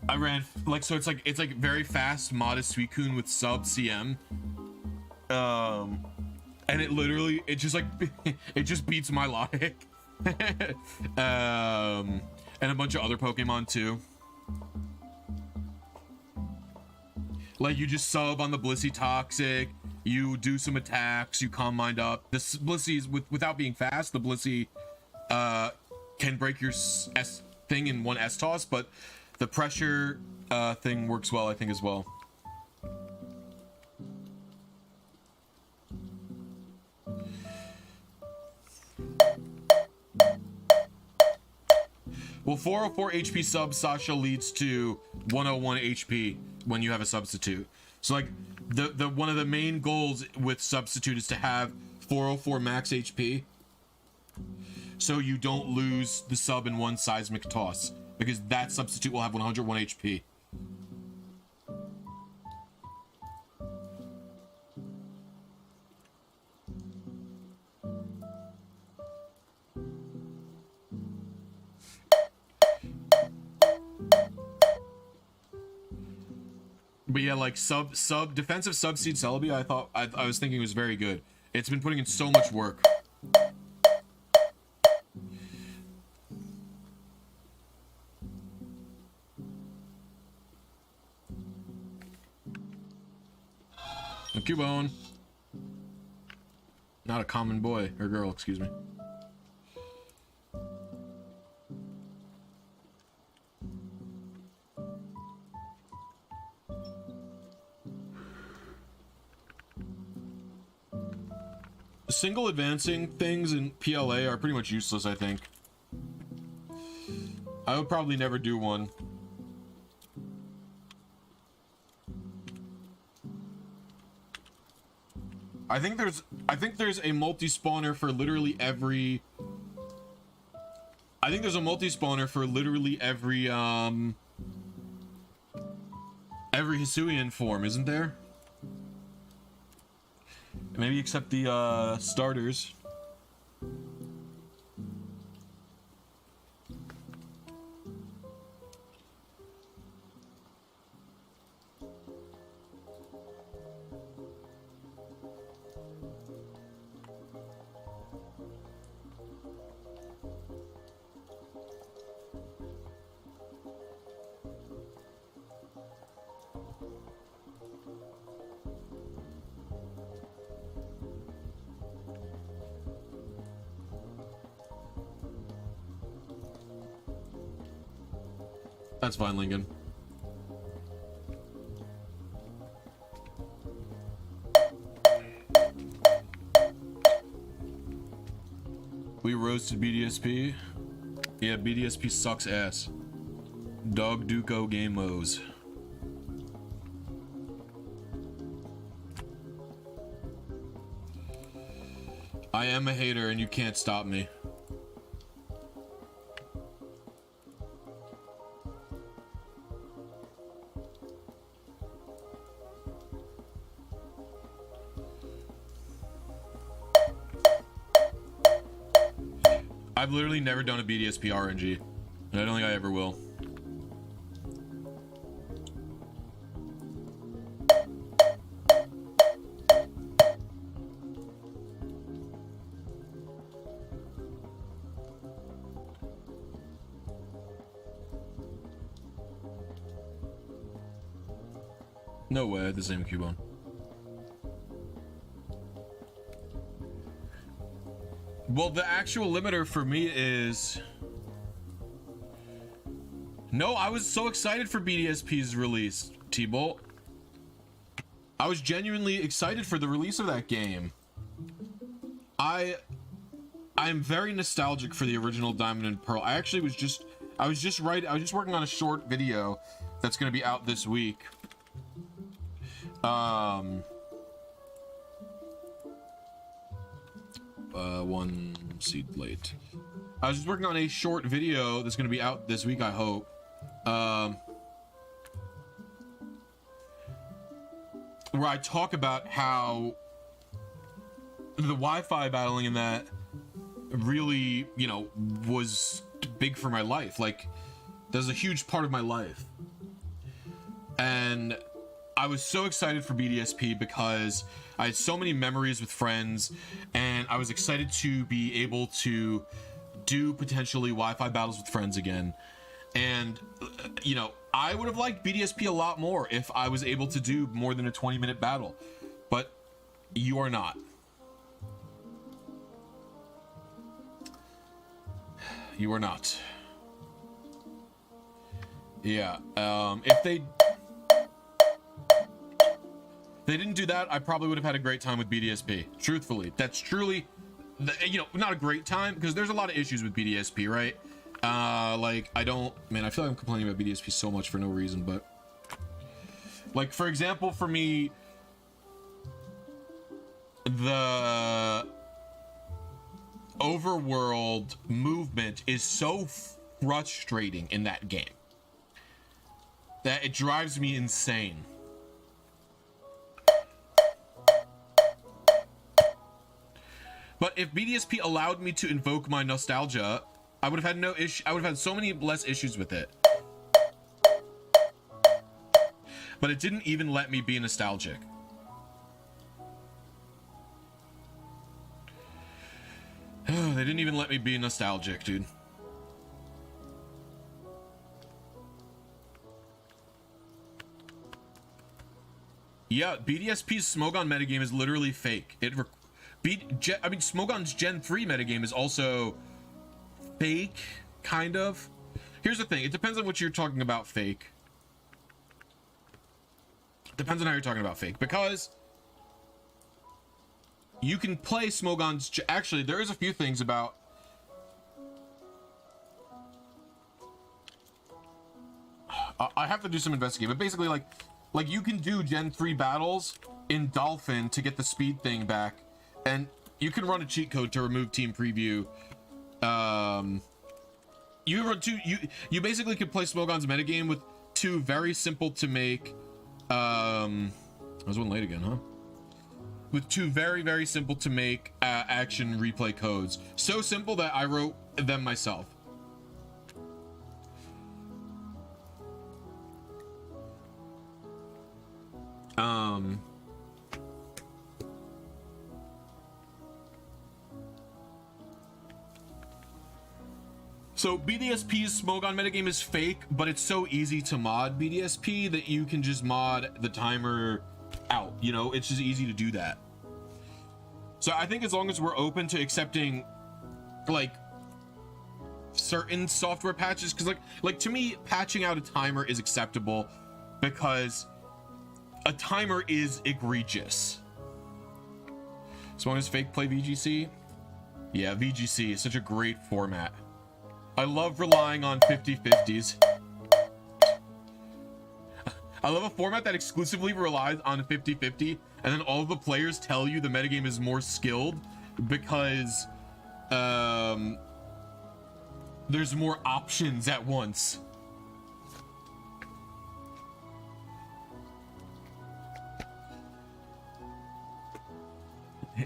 S1: I ran like, so it's like very fast modest Suicune with sub CM. And it literally, it just like, it just beats my logic. And a bunch of other Pokemon too. Like, you just sub on the Blisy Toxic, you do some attacks, you calm mind up. This Blissy's, without being fast, the Blisy can break your S thing in one S toss, but the pressure thing works well, I think, as well. Well, 404 HP sub Sasha leads to 101 HP when you have a substitute. So like the one of the main goals with substitute is to have 404 max HP, so you don't lose the sub in one seismic toss, because that substitute will have 101 HP. But yeah, like defensive sub seed Celebi, I was thinking was very good. It's been putting in so much work. A Cubone. Not a common boy or girl, excuse me. Single advancing things in PLA are pretty much useless, I think. I would probably never do one. I think there's a multi-spawner for literally every every Hisuian form, isn't there? Maybe except the starters. That's fine, Lincoln. We roasted BDSP. Yeah, BDSP sucks ass. Dog Duco game modes. I am a hater and you can't stop me. I've literally never done a BDSP RNG, and I don't think I ever will. No way, I had the same Cubone. Well, the actual limiter for me is... No, I was so excited for BDSP's release, T-Bolt. I was genuinely excited for the release of that game. I'm very nostalgic for the original Diamond and Pearl. I was just working on a short video that's going to be out this week. one seed late. I was just working on a short video that's going to be out this week, I hope. Where I talk about how the Wi-Fi battling in that really, you know, was big for my life. Like, there's a huge part of my life. And I was so excited for BDSP because I had so many memories with friends, and I was excited to be able to do potentially Wi-Fi battles with friends again. And, you know, I would have liked BDSP a lot more if I was able to do more than a 20-minute battle, but you are not. You are not. Yeah, if they didn't do that, I probably would have had a great time with BDSP. Truthfully, that's truly, you know, not a great time, because there's a lot of issues with BDSP, right? Like, I feel like I'm complaining about BDSP so much for no reason, but like, for example, for me, the overworld movement is so frustrating in that game that it drives me insane. But if BDSP allowed me to invoke my nostalgia, I would have had no issue. I would have had so many less issues with it. But it didn't even let me be nostalgic. They didn't even let me be nostalgic, dude. Yeah, BDSP's Smogon metagame is literally fake. Smogon's Gen 3 metagame is also fake, kind of. Here's the thing, it depends on what you're talking about fake. Depends on how you're talking about fake, because you can play Smogon's... Actually, there is a few things about... I have to do some investigating, but basically, like you can do Gen 3 battles in Dolphin to get the speed thing back, and you can run a cheat code to remove team preview. You basically could play Smogon's metagame with two very simple to make... I was one late again, huh? With two very, very simple to make action replay codes. So simple that I wrote them myself. So BDSP's Smogon metagame is fake, but it's so easy to mod BDSP that you can just mod the timer out, you know, it's just easy to do that. So I think as long as we're open to accepting like certain software patches, because like to me, patching out a timer is acceptable because a timer is egregious. As long as fake play VGC, yeah, VGC is such a great format. I love relying on 50-50s. I love a format that exclusively relies on 50-50, and then all of the players tell you the metagame is more skilled because there's more options at once.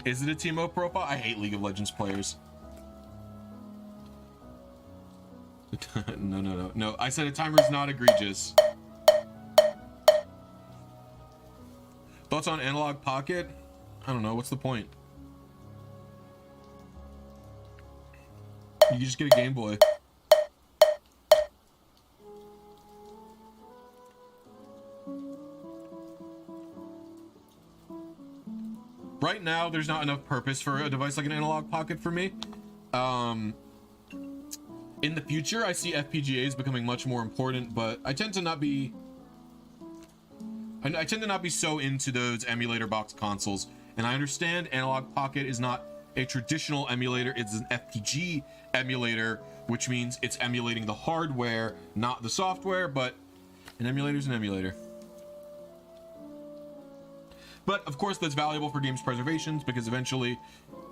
S1: Is it a Teemo profile? I hate League of Legends players. No. I said a timer is not egregious. Thoughts on Analog Pocket? I don't know. What's the point? You can just get a Game Boy. Right now, there's not enough purpose for a device like an Analog Pocket for me. In the future, I see FPGAs becoming much more important, but I tend to not be so into those emulator box consoles. And I understand Analog Pocket is not a traditional emulator, it's an FPG emulator, which means it's emulating the hardware, not the software, but an emulator is an emulator. But of course, that's valuable for games preservations because eventually,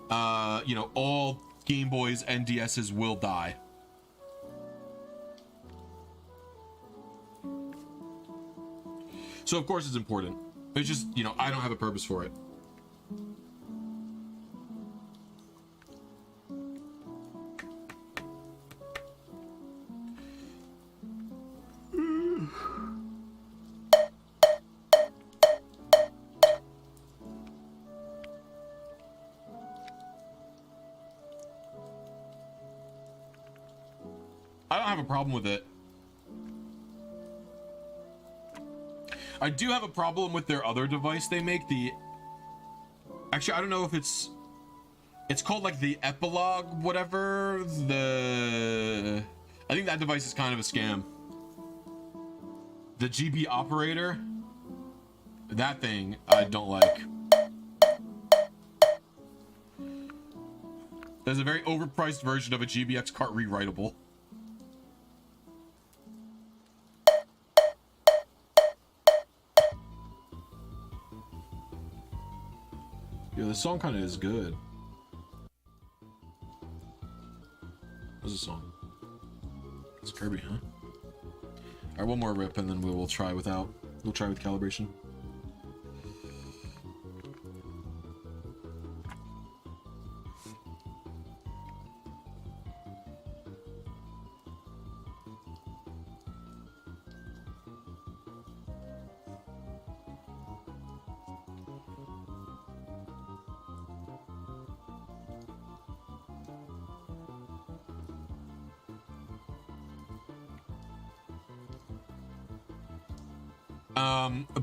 S1: you know, all Game Boys and DSs will die. So of course it's important. It's just, you know, I don't have a purpose for it. I don't have a problem with it. I do have a problem with their other device they make, actually, I don't know if it's called like the Epilogue, whatever, I think that device is kind of a scam. The GB operator, that thing I don't like. There's a very overpriced version of a GBX cart rewritable. Yeah, this song kind of is good. What's the song? It's Kirby, huh? Alright, one more rip and then we'll try without. We'll try with calibration.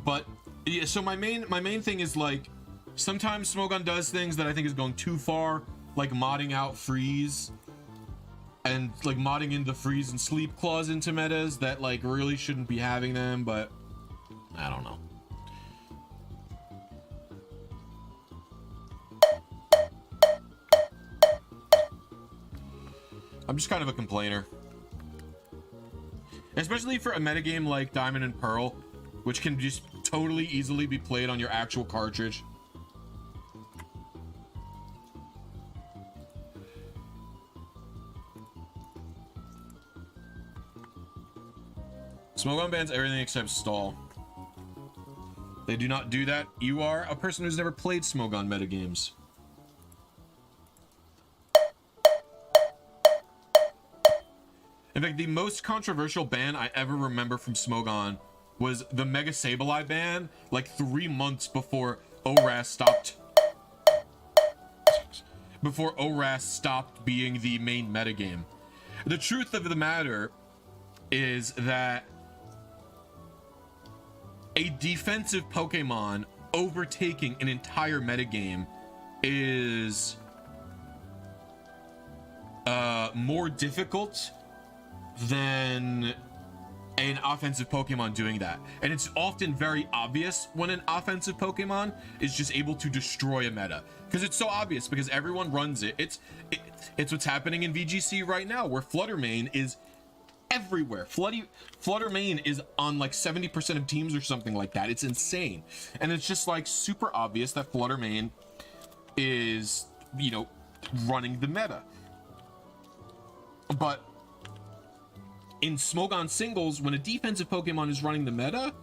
S1: But yeah, so my main thing is like sometimes Smogon does things that I think is going too far, like modding out freeze and like modding in the freeze and sleep clause into metas that like really shouldn't be having them, but I don't know. I'm just kind of a complainer. Especially for a metagame like Diamond and Pearl, which can just totally easily be played on your actual cartridge. Smogon bans everything except stall. They do not do that. You are a person who's never played Smogon metagames. In fact, the most controversial ban I ever remember from Smogon was the Mega Sableye ban, like 3 months before ORAS stopped. Before ORAS stopped being the main metagame. The truth of the matter is that a defensive Pokemon overtaking an entire metagame is more difficult than an offensive Pokemon doing that. And it's often very obvious when an offensive Pokemon is just able to destroy a meta, because it's so obvious, because everyone runs it. It's what's happening in VGC right now, where Fluttermane is everywhere. Fluttermane is on like 70% of teams or something like that. It's insane. And it's just like super obvious that Fluttermane is, you know, running the meta. But in Smogon singles, when a defensive Pokemon is running the meta,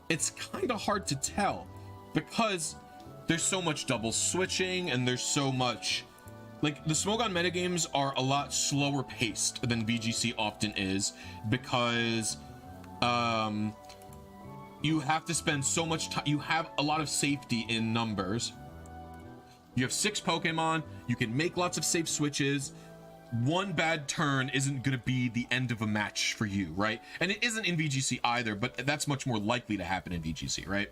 S1: it's kind of hard to tell, because there's so much double switching and there's so much, like, the Smogon metagames are a lot slower paced than VGC often is, because you have to spend so much time. You have a lot of safety in numbers. You have 6 Pokemon, you can make lots of safe switches. One bad turn isn't going to be the end of a match for you, right? And it isn't in VGC either, but that's much more likely to happen in VGC, right?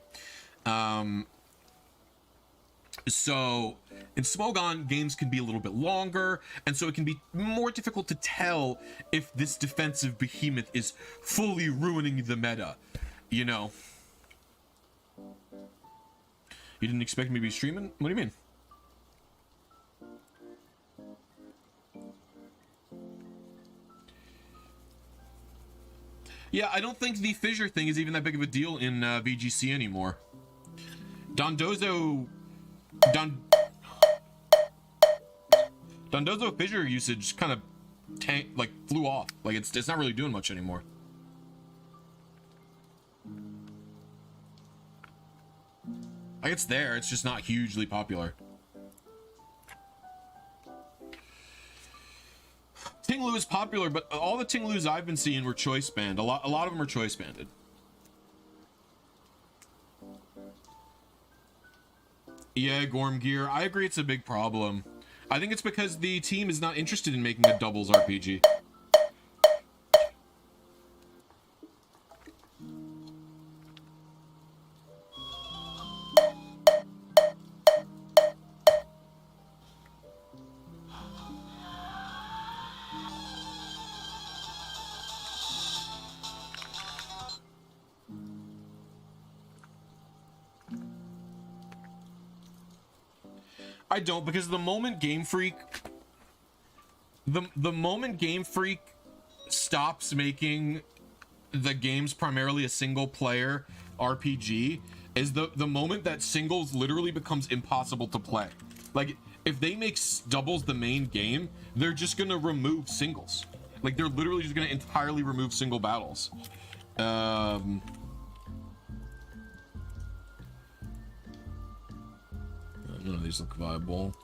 S1: So in Smogon, games can be a little bit longer, and so it can be more difficult to tell if this defensive behemoth is fully ruining the meta, you know? You didn't expect me to be streaming? What do you mean? Yeah, I don't think the fissure thing is even that big of a deal in VGC anymore. Dondozo fissure usage kind of flew off. Like it's not really doing much anymore. Like it's there, it's just not hugely popular. Ting-Lu is popular, but all the Ting-Lus I've been seeing were choice banned. A lot of them are choice banded. Yeah, Gorm Gear. I agree it's a big problem. I think it's because the team is not interested in making a doubles RPG. I don't, because the moment Game Freak stops making the games primarily a single player RPG is the moment that singles literally becomes impossible to play. Like if they make doubles the main game, they're just gonna remove singles. Like they're literally just gonna entirely remove single battles. None of these look viable.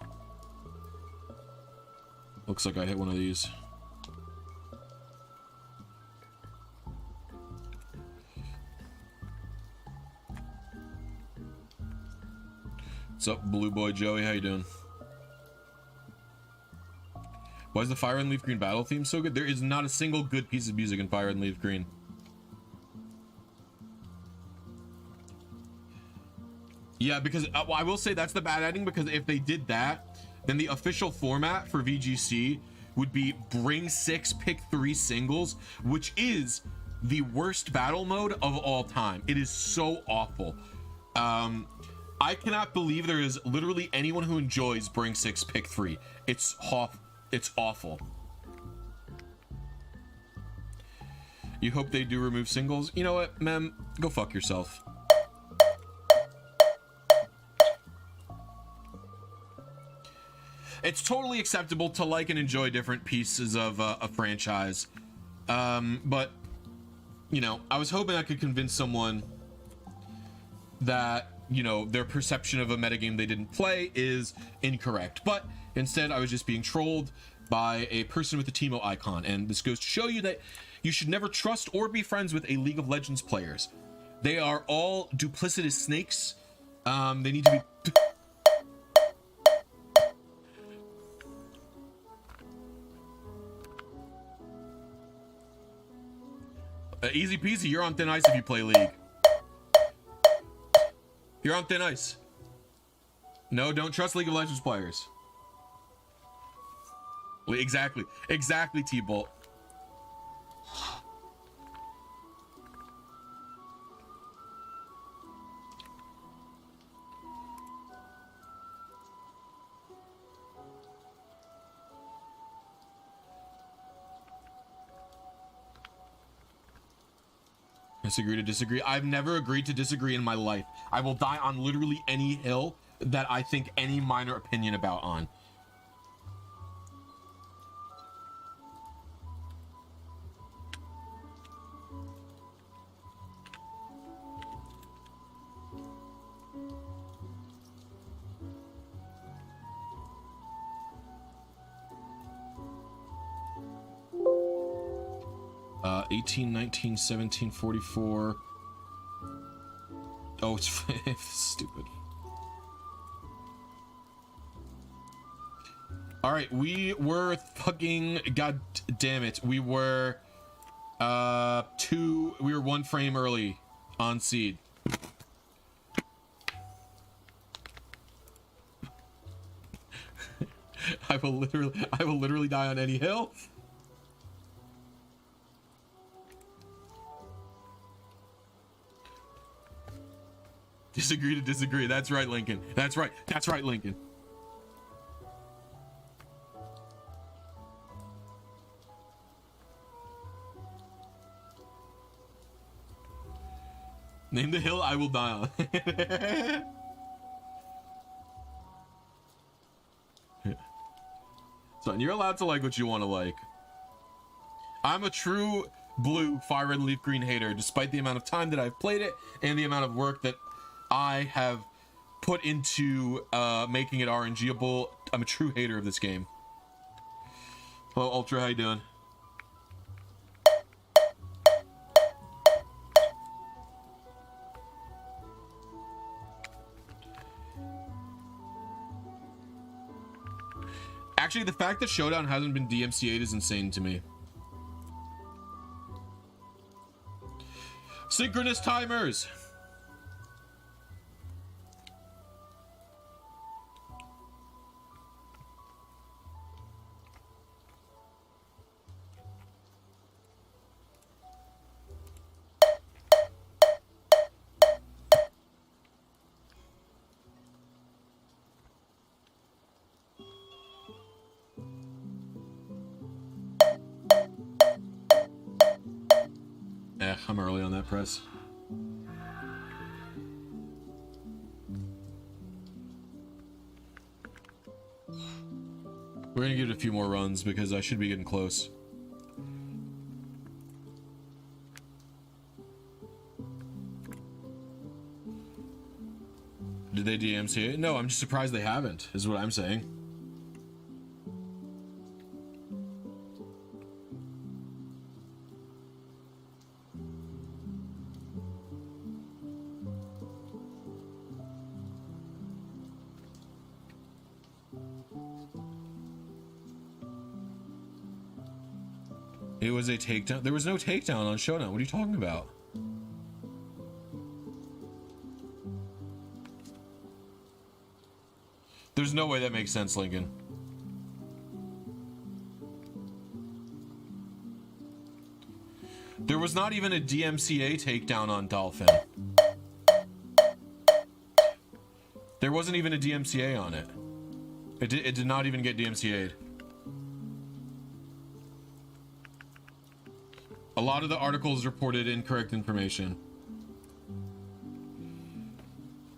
S1: Looks like I hit one of these. What's up, Blue Boy Joey? How you doing? Why is the Fire and Leaf Green battle theme so good? There is not a single good piece of music in Fire and Leaf Green. Yeah, because well, I will say that's the bad ending, because if they did that, then the official format for VGC would be bring 6, pick 3 singles, which is the worst battle mode of all time. It is so awful. I cannot believe there is literally anyone who enjoys bring 6, pick 3. It's awful. You hope they do remove singles? You know what, Mem? Go fuck yourself. It's totally acceptable to like and enjoy different pieces of a franchise. But, you know, I was hoping I could convince someone that, you know, their perception of a metagame they didn't play is incorrect. But instead, I was just being trolled by a person with a Teemo icon. And this goes to show you that you should never trust or be friends with a League of Legends players. They are all duplicitous snakes. They need to be... Easy peasy, you're on thin ice if you play League. You're on thin ice. No, don't trust League of Legends players. Exactly, T-Bolt. Disagree to disagree. I've never agreed to disagree in my life. I will die on literally any hill that I think any minor opinion about on. Uh, 18, 19, 17, 44. Oh, it's stupid. All right, we were fucking, god damn it. We were we were 1 frame early on seed. I will literally die on any hill. Disagree to disagree. That's right, Lincoln. That's right, Lincoln. Name the hill I will die on. done. You're allowed to like what you want to like. I'm a true blue fire red leaf green hater, despite the amount of time that I've played it and the amount of work that I have put into making it RNGable. I'm a true hater of this game. Hello, Ultra. How you doing? Actually, the fact that Showdown hasn't been DMCA'd is insane to me. Synchronous timers. I'm early on that press. We're gonna give it a few more runs because I should be getting close. Did they DMCA it? No, I'm just surprised they haven't, is what I'm saying. It was a takedown. There was no takedown on Showdown. What are you talking about? There's no way that makes sense, Lincoln. There was not even a DMCA takedown on Dolphin. There wasn't even a DMCA on it. It did not even get DMCA'd. A lot of the articles reported incorrect information.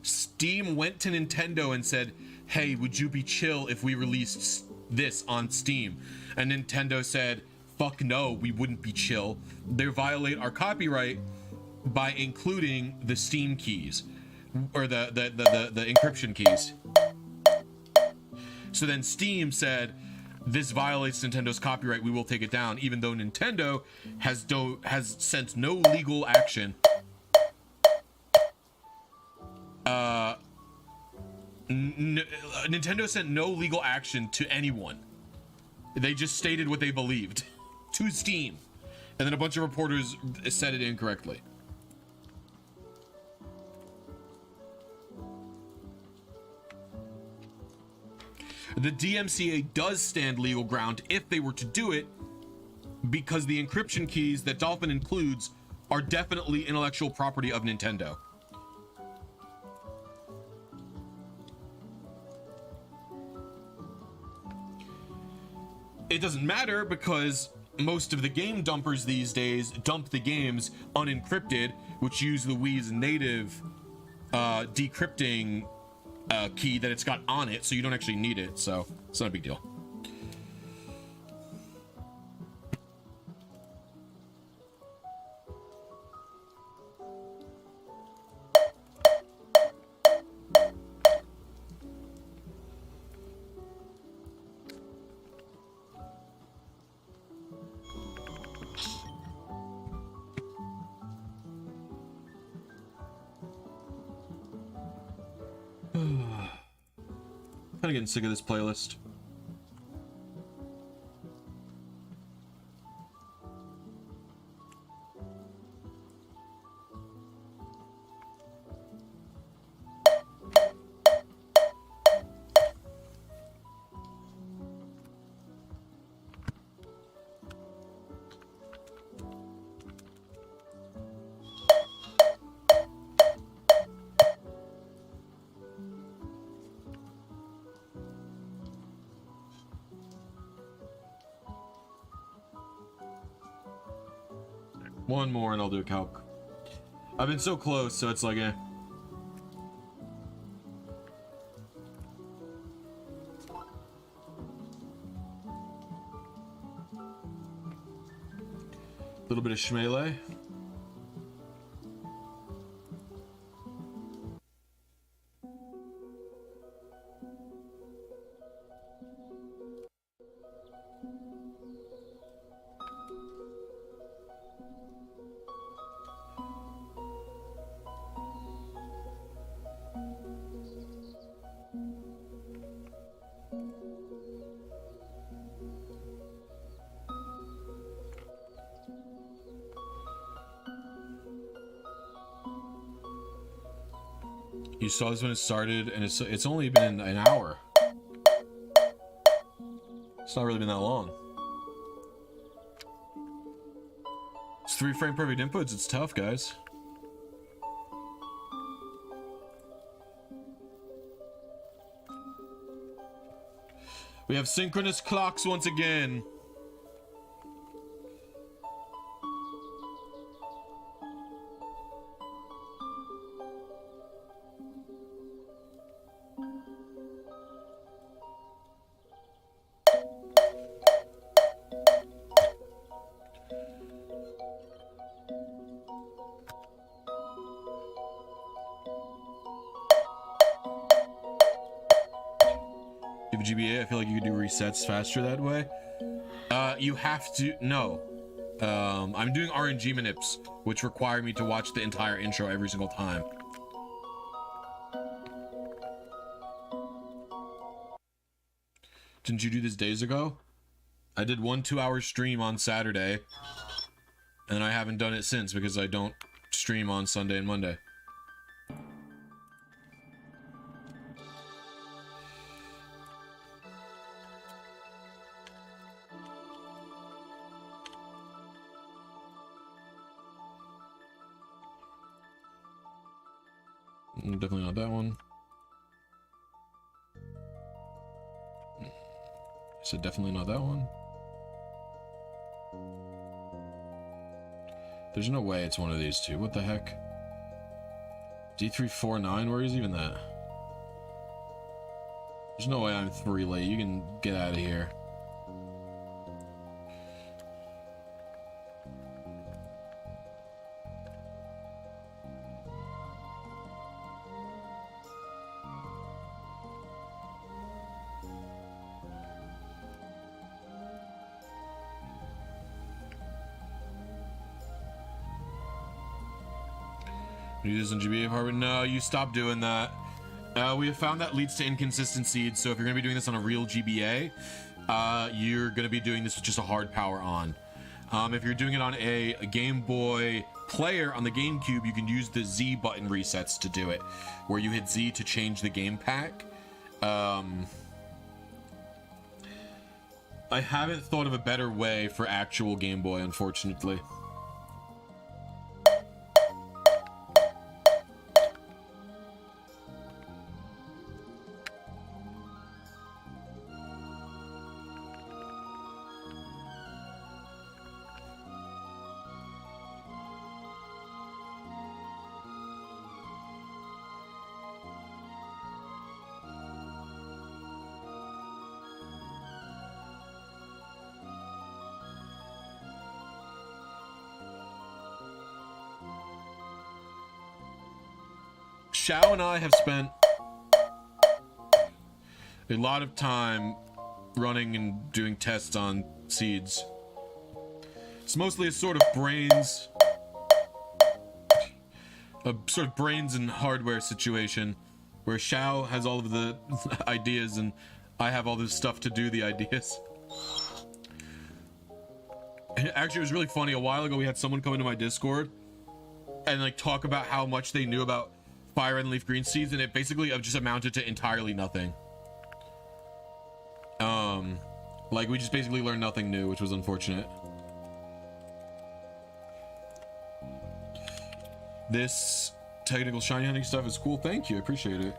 S1: Steam went to Nintendo and said, hey, would you be chill if we released this on Steam? And Nintendo said, fuck no, we wouldn't be chill. They violate our copyright by including the Steam keys, or the encryption keys. So then Steam said, this violates Nintendo's copyright, we will take it down, even though Nintendo has sent no legal action. Nintendo sent no legal action to anyone. They just stated what they believed to Steam, and then a bunch of reporters said it incorrectly. The DMCA does stand legal ground if they were to do it, because the encryption keys that Dolphin includes are definitely intellectual property of Nintendo. It doesn't matter because most of the game dumpers these days dump the games unencrypted, which use the Wii's native decrypting key that it's got on it, so you don't actually need it, so it's not a big deal. Kind of getting sick of this playlist. One more and I'll do a calc. I've been so close, so it's like, eh. little bit of schmelee. You saw this when it started, and it's only been an hour. It's not really been that long. It's 3 frame perfect inputs. It's tough, guys. We have synchronous clocks once again. GBA, I feel like you could do resets faster that way. You have to, no. I'm doing RNG manips, which require me to watch the entire intro every single time. Didn't you do this days ago? I did 1 2-hour stream on Saturday, and I haven't done it since because I don't stream on Sunday and Monday. Definitely not that one. I said definitely not that one. There's no way it's one of these two. What the heck? D349, where is even that? There's no way I'm 3 late. You can get out of here. Do this in GBA apartment? No, you stop doing that. We have found that leads to inconsistent seeds, so if you're going to be doing this on a real GBA, you're going to be doing this with just a hard power on. If you're doing it on a Game Boy player on the GameCube, you can use the Z button resets to do it, where you hit Z to change the game pack. I haven't thought of a better way for actual Game Boy, unfortunately. Xiao and I have spent a lot of time running and doing tests on seeds. It's mostly a sort of brains and hardware situation where Xiao has all of the ideas and I have all this stuff to do the ideas. And actually, it was really funny. A while ago, we had someone come into my Discord and like talk about how much they knew about Fire and Leaf Green seeds, and it basically just amounted to entirely nothing. Like we just basically learned nothing new, which was unfortunate. This technical shiny hunting stuff is cool. Thank you, I appreciate it.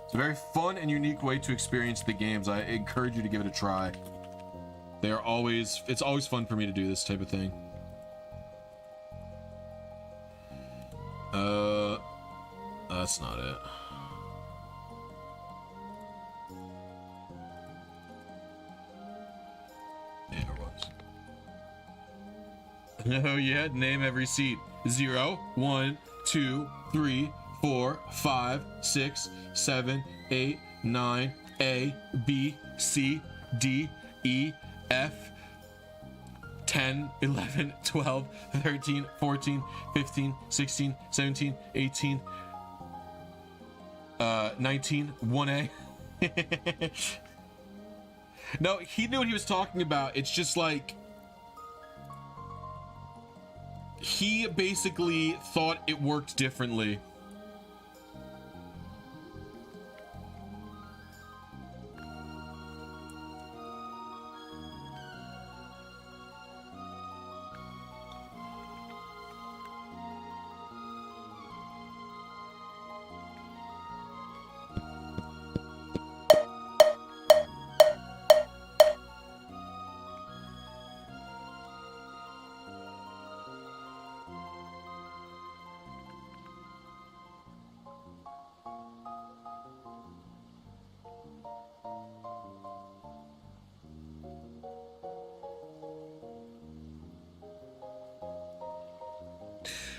S1: It's a very fun and unique way to experience the games. I encourage you to give it a try. They are always, it's always fun for me to do this type of thing. That's not it. Yeah, it was. Oh yeah, name every seed. 0, 1, 2, 3, 4, 5, 6, 7, 8, 9, A, B, C, D, E, F, 10, 11, 12, 13, 14, 15, 16, 17, 18, 19, 1A. No, he knew what he was talking about. It's just like, he basically thought it worked differently.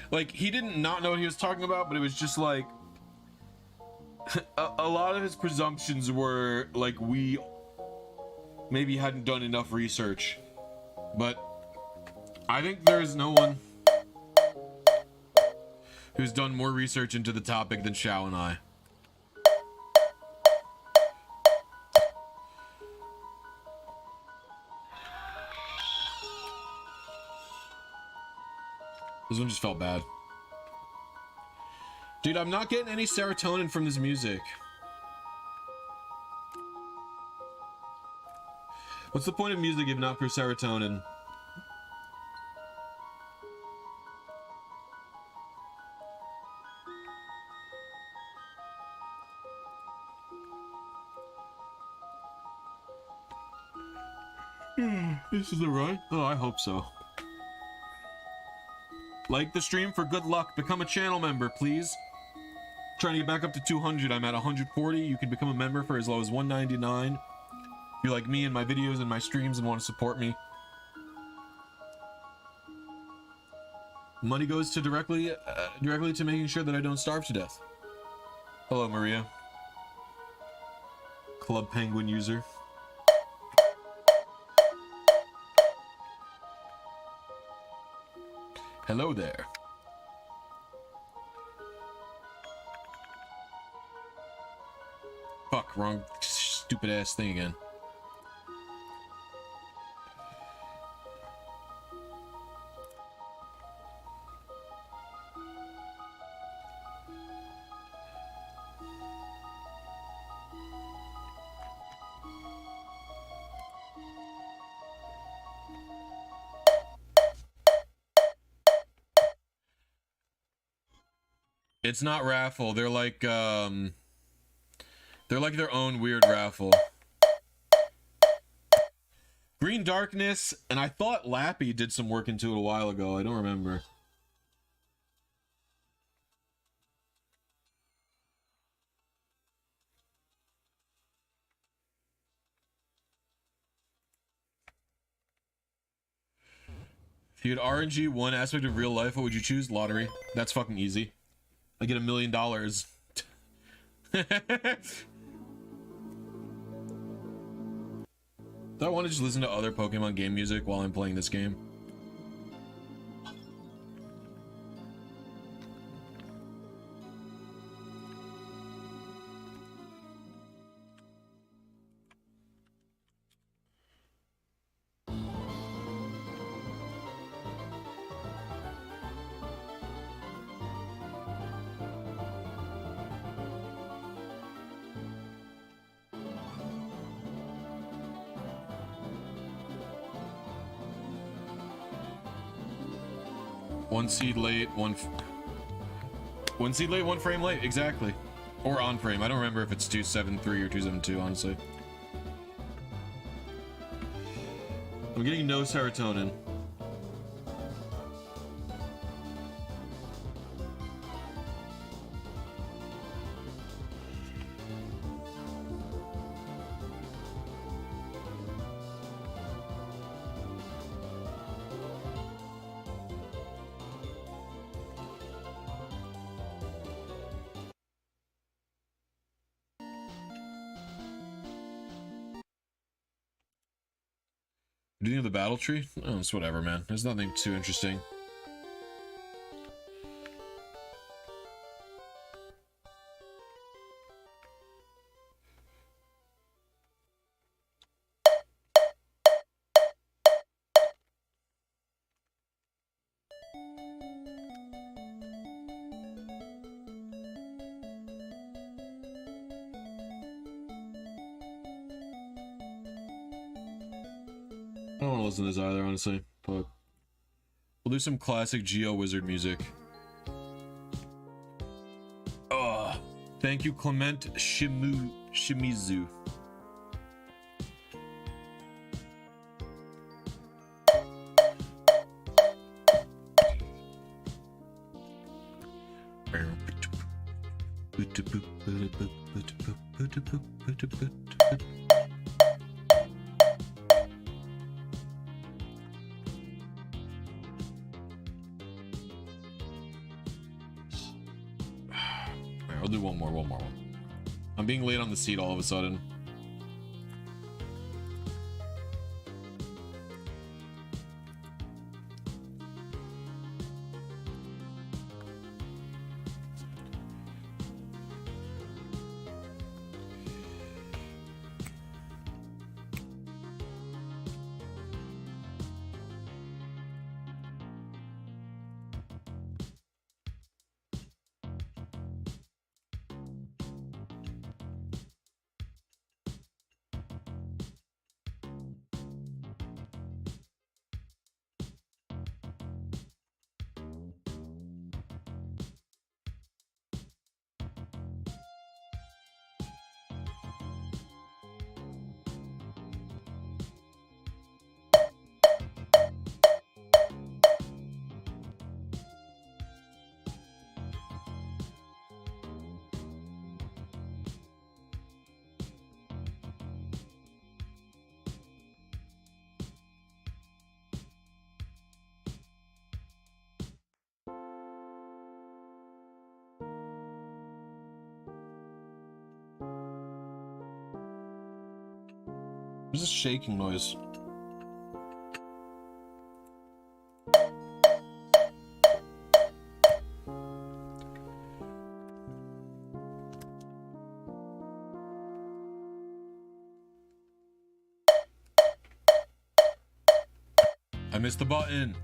S1: Like, he didn't not know what he was talking about, but it was just like a lot of his presumptions were like, we maybe hadn't done enough research. But I think there's no one who's done more research into the topic than Xiao and I. This one just felt bad. Dude, I'm not getting any serotonin from this music. What's the point of music if not for serotonin? This is the right? Oh, I hope so. Like the stream for good luck. Become a channel member, please. Trying to get back up to 200. I'm at 140. You can become a member for as low as $1.99. If you like me and my videos and my streams and want to support me. Money goes to directly to making sure that I don't starve to death. Hello, Maria. Club Penguin user. Hello there. Fuck, wrong stupid ass thing again. It's not raffle. They're like their own weird raffle. Green Darkness, and I thought Lappy did some work into it a while ago. I don't remember. If you had RNG one aspect of real life, what would you choose? Lottery. That's fucking easy. I get $1 million. Do I want to just listen to other Pokemon game music while I'm playing this game? One seed late, one seed late, one frame late, exactly. Or on frame. I don't remember if it's 273 or 272, honestly. I'm getting no serotonin. Do you think of the battle tree? Oh, it's whatever, man. There's nothing too interesting. I don't want to listen to this either, honestly, but we'll do some classic Geo Wizard music. Thank you, Clement Shimizu. I'll do one more. I'm being late on the seat all of a sudden. What's this shaking noise? I missed the button.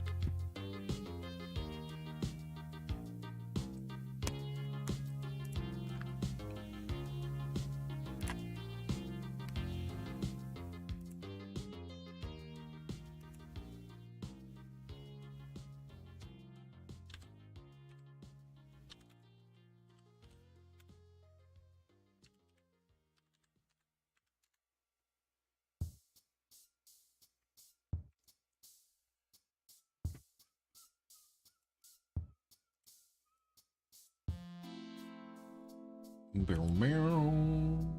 S1: Boom, boom,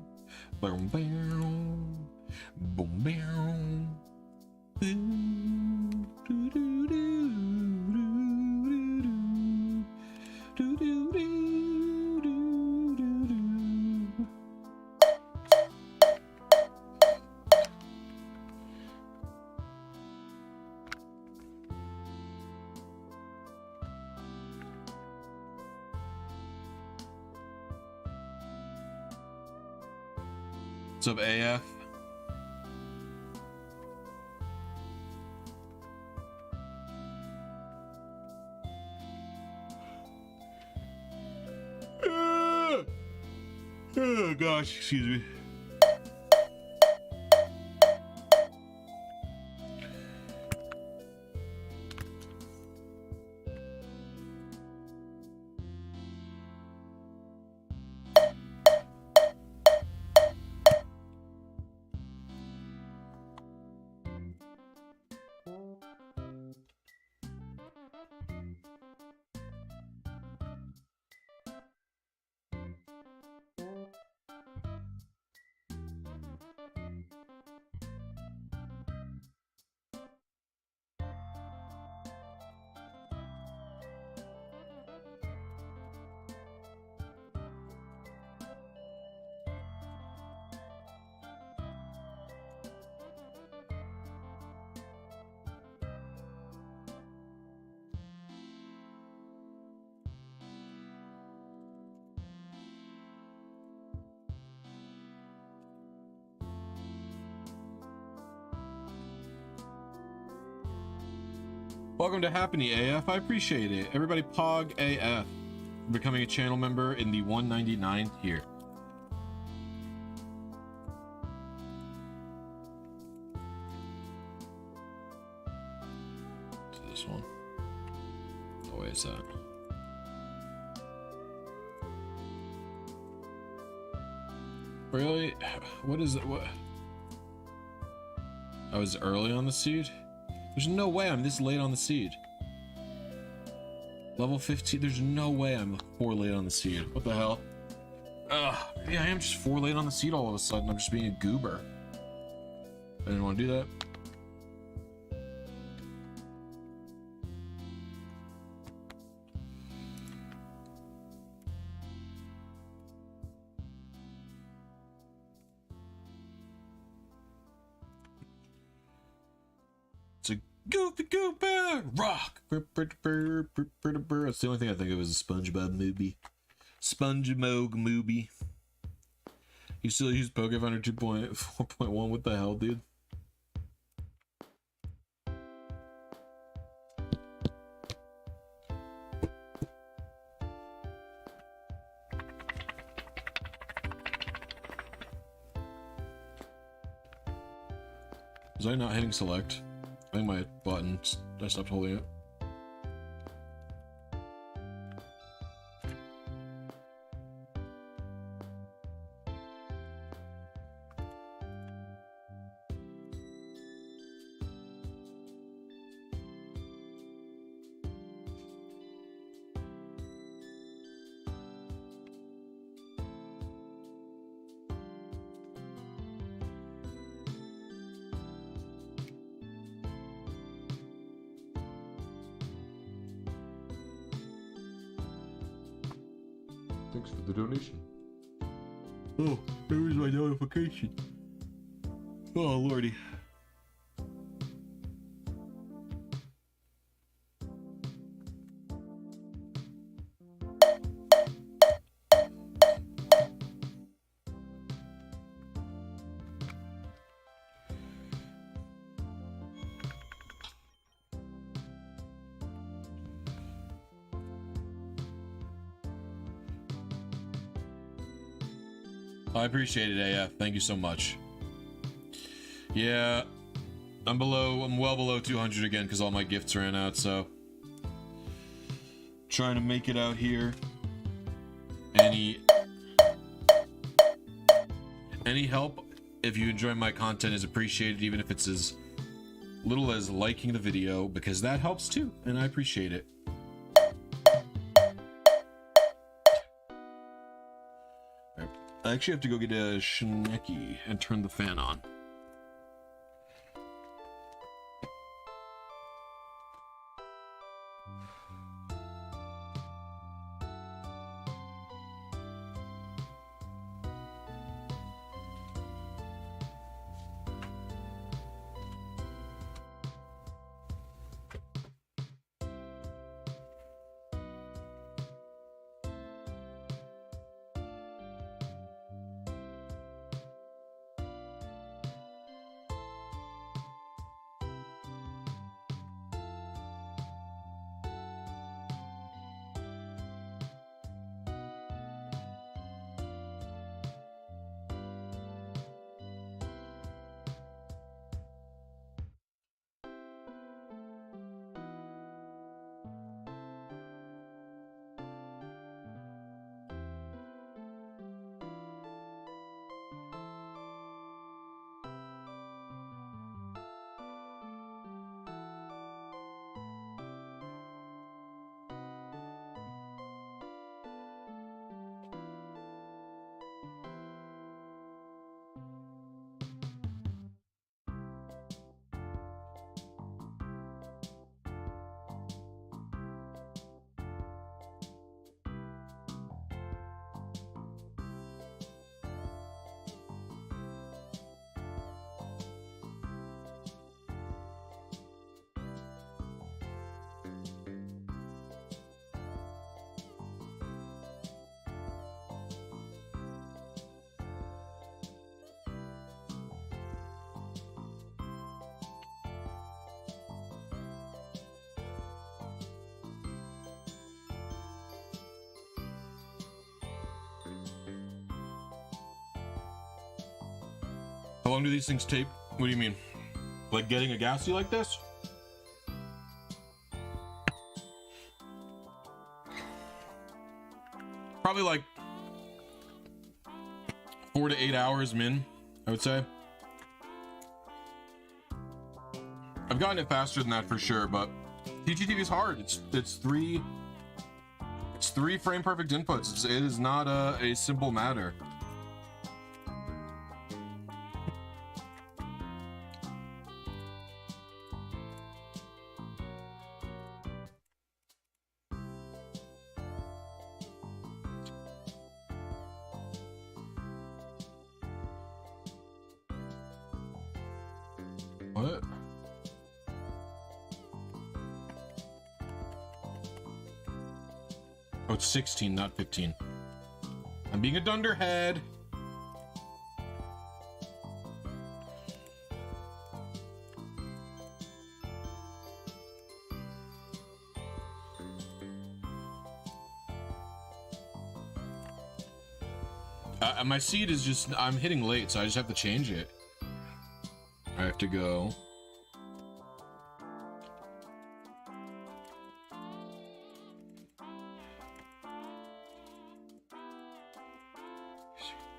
S1: boom, boom, boom, boom. Boom, doo, doo, doo, doo, doo, doo, doo, doo, doo, doo. What's up, AF? Oh gosh, excuse me. Welcome to Happiny AF. I appreciate it. Everybody, Pog AF, becoming a channel member in the 199th tier. This one. Oh, wait, is that? Really? What is it? What? I was early on the seed? There's no way I'm this late on the seed. Level 15, there's no way I'm 4 late on the seed. What the hell? Ugh, yeah, I am just 4 late on the seed all of a sudden. I'm just being a goober. I didn't want to do that. It's a goofy goober rock. That's the only thing I think of is a SpongeBob movie. SpongeBob movie. You still use Pokefinder 2.4.1? What the hell, dude? Was I not hitting select? I think my button, I stopped holding it. Thanks for the donation. Oh, there's my notification. Oh, lordy. I appreciate it, AF. Thank you so much. Yeah, I'm well below 200 again because all my gifts ran out, so trying to make it out here. Any help, if you enjoy my content, is appreciated, even if it's as little as liking the video, because that helps too, and I appreciate it. I actually have to go get a Shineki and turn the fan on. How long do these things take? What do you mean? Like getting a GASTLY like this? Probably like 4 to 8 hours min, I would say. I've gotten it faster than that for sure, but TGTV is hard. It's three frame perfect inputs. It is not a simple matter. What? Oh, it's 16, not 15. I'm being a dunderhead. My seed is just, I'm hitting late, so I just have to change it. I have to go.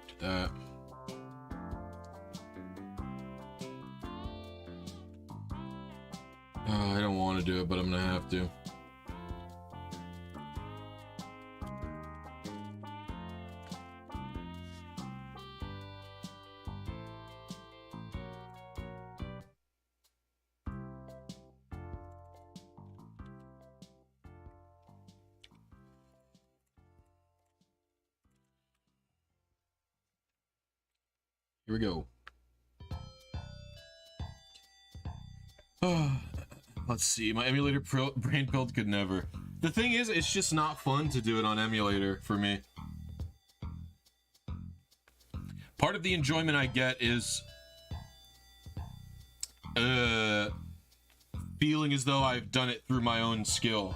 S1: Do that. I don't want to do it, but I'm gonna have to. Here we go. Let's see. My emulator brain build could never. The thing is, it's just not fun to do it on emulator for me. Part of the enjoyment I get is feeling as though I've done it through my own skill.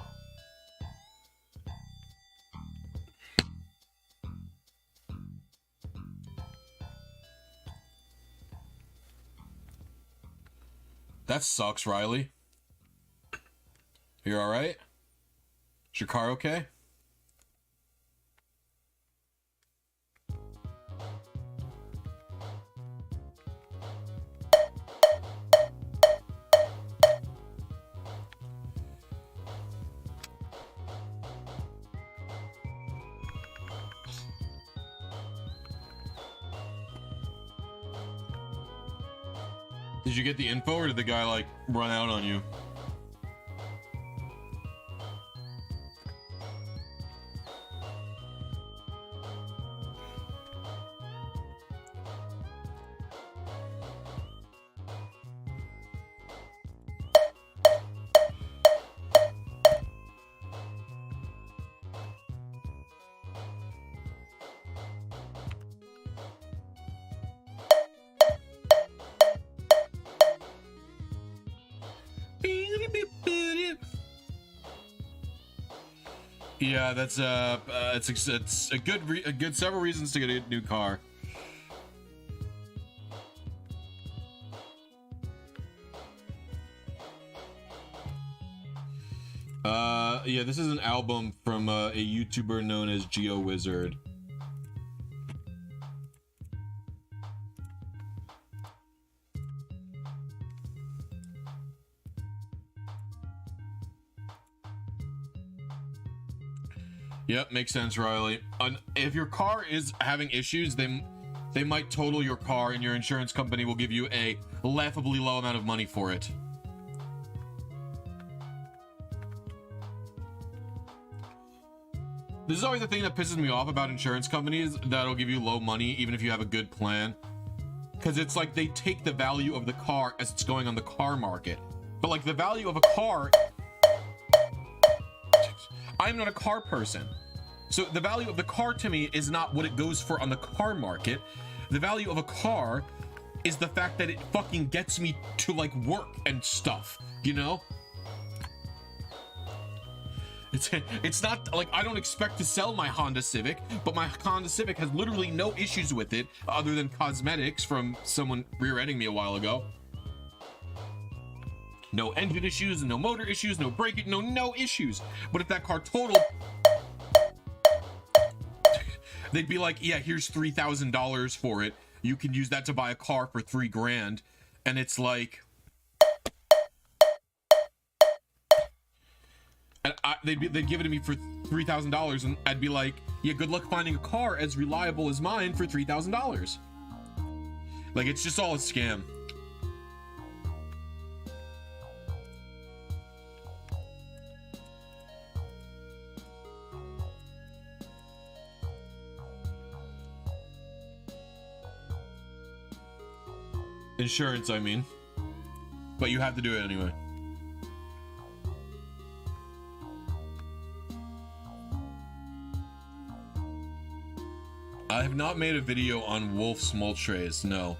S1: That sucks, Riley. You're all right? Is your car okay? Did you get the info, or did the guy like run out on you? Yeah, that's it's a good several reasons to get a new car. Yeah, this is an album from a YouTuber known as GeoWizard. Yep, makes sense, Riley. If your car is having issues, they might total your car, and your insurance company will give you a laughably low amount of money for it. This is always the thing that pisses me off about insurance companies, that'll give you low money even if you have a good plan. Because it's like they take the value of the car as it's going on the car market. But like the value of a car... I'm not a car person. So the value of the car to me is not what it goes for on the car market. The value of a car is the fact that it fucking gets me to like work and stuff, you know? It's not like I don't expect to sell my Honda Civic, but my Honda Civic has literally no issues with it other than cosmetics from someone rear-ending me a while ago. No engine issues, no motor issues, no braking, no issues. But if that car totaled, they'd be like, yeah, here's $3,000 for it. You can use that to buy a car for $3 grand. And it's like, and they'd give it to me for $3,000, and I'd be like, yeah, good luck finding a car as reliable as mine for $3,000. Like, it's just all a scam. Insurance, I mean. But you have to do it anyway. I have not made a video on Wolf's Moltres, no.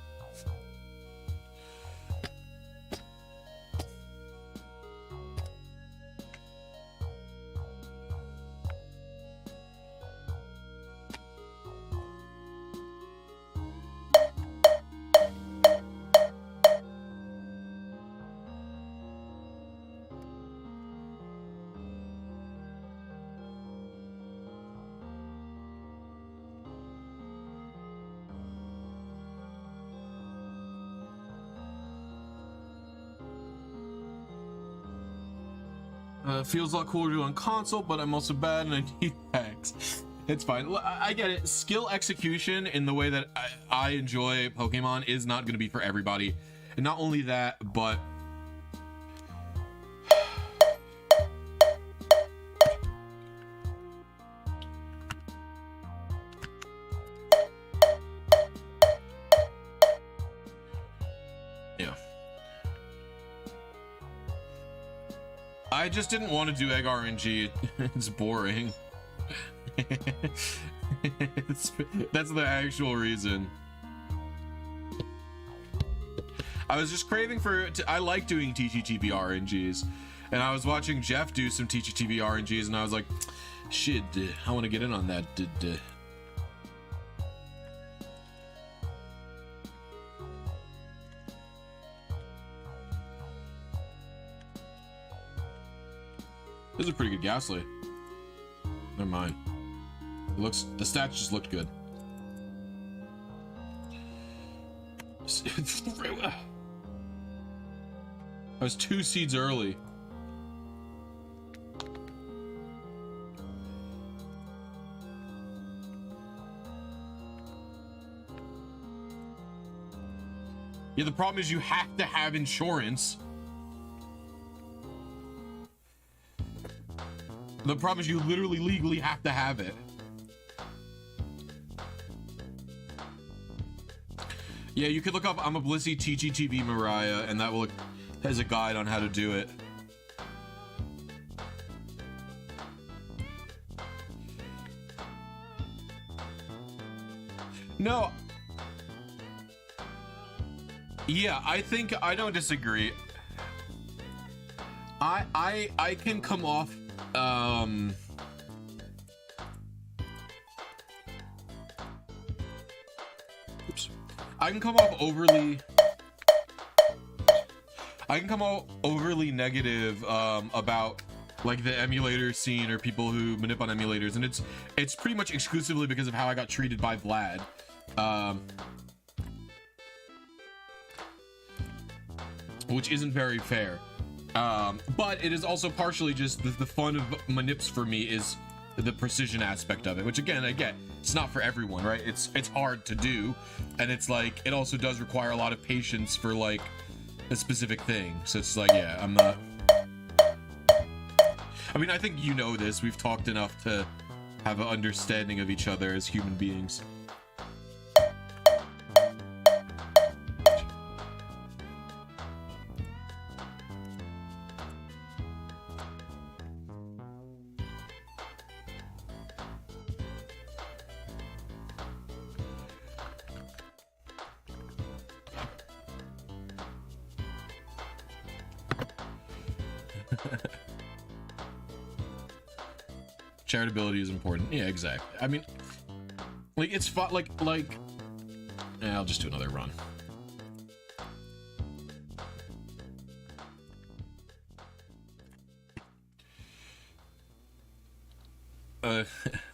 S1: Feels a lot cooler to do on console, but I'm also bad and I need hacks. It's fine. I get it. Skill execution in the way that I enjoy Pokemon is not going to be for everybody. And not only that, but yeah. I just didn't want to do egg RNG. It's boring. That's the actual reason. I was just craving for I like doing TGTV RNGs, and I was watching Jeff do some TGTV RNGs, and I was like, shit, I want to get in on that. This is a pretty good GASTLY. Never mind. It looks, the stats just looked good. I was 2 seeds early. Yeah, the problem is you have to have insurance. The problem is you literally legally have to have it. Yeah, you could look up I'm a Blisy TGTV Mariah, and that will has a guide on how to do it. No. Yeah, I think I don't disagree. I can come off oops. I can come off overly negative about like the emulator scene or people who manipulate on emulators, and it's pretty much exclusively because of how I got treated by Vlad. Which isn't very fair. But it is also partially just the fun of manips for me is the precision aspect of it, which again, I get, it's not for everyone, right? It's hard to do, and it's like, it also does require a lot of patience for like a specific thing. So it's like, yeah, I'm not, I mean, I think you know this, we've talked enough to have an understanding of each other as human beings. Charitability is important. Yeah, exactly. I mean, like, it's fun. Like, yeah, I'll just do another run.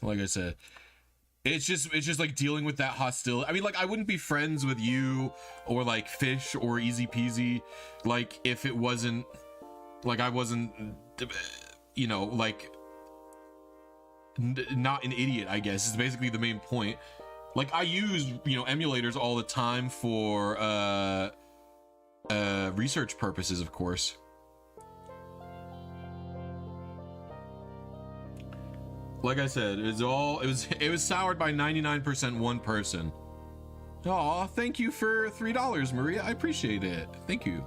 S1: Like I said, it's just like dealing with that hostility. I mean, like, I wouldn't be friends with you or like Fish or Easy Peasy, like, if it wasn't like I wasn't, you know, like, not an idiot, I guess is basically the main point. Like, I use, you know, emulators all the time for research purposes, of course. Like I said, it was soured by 99% one person. Aw, thank you for $3, Maria. I appreciate it. Thank you.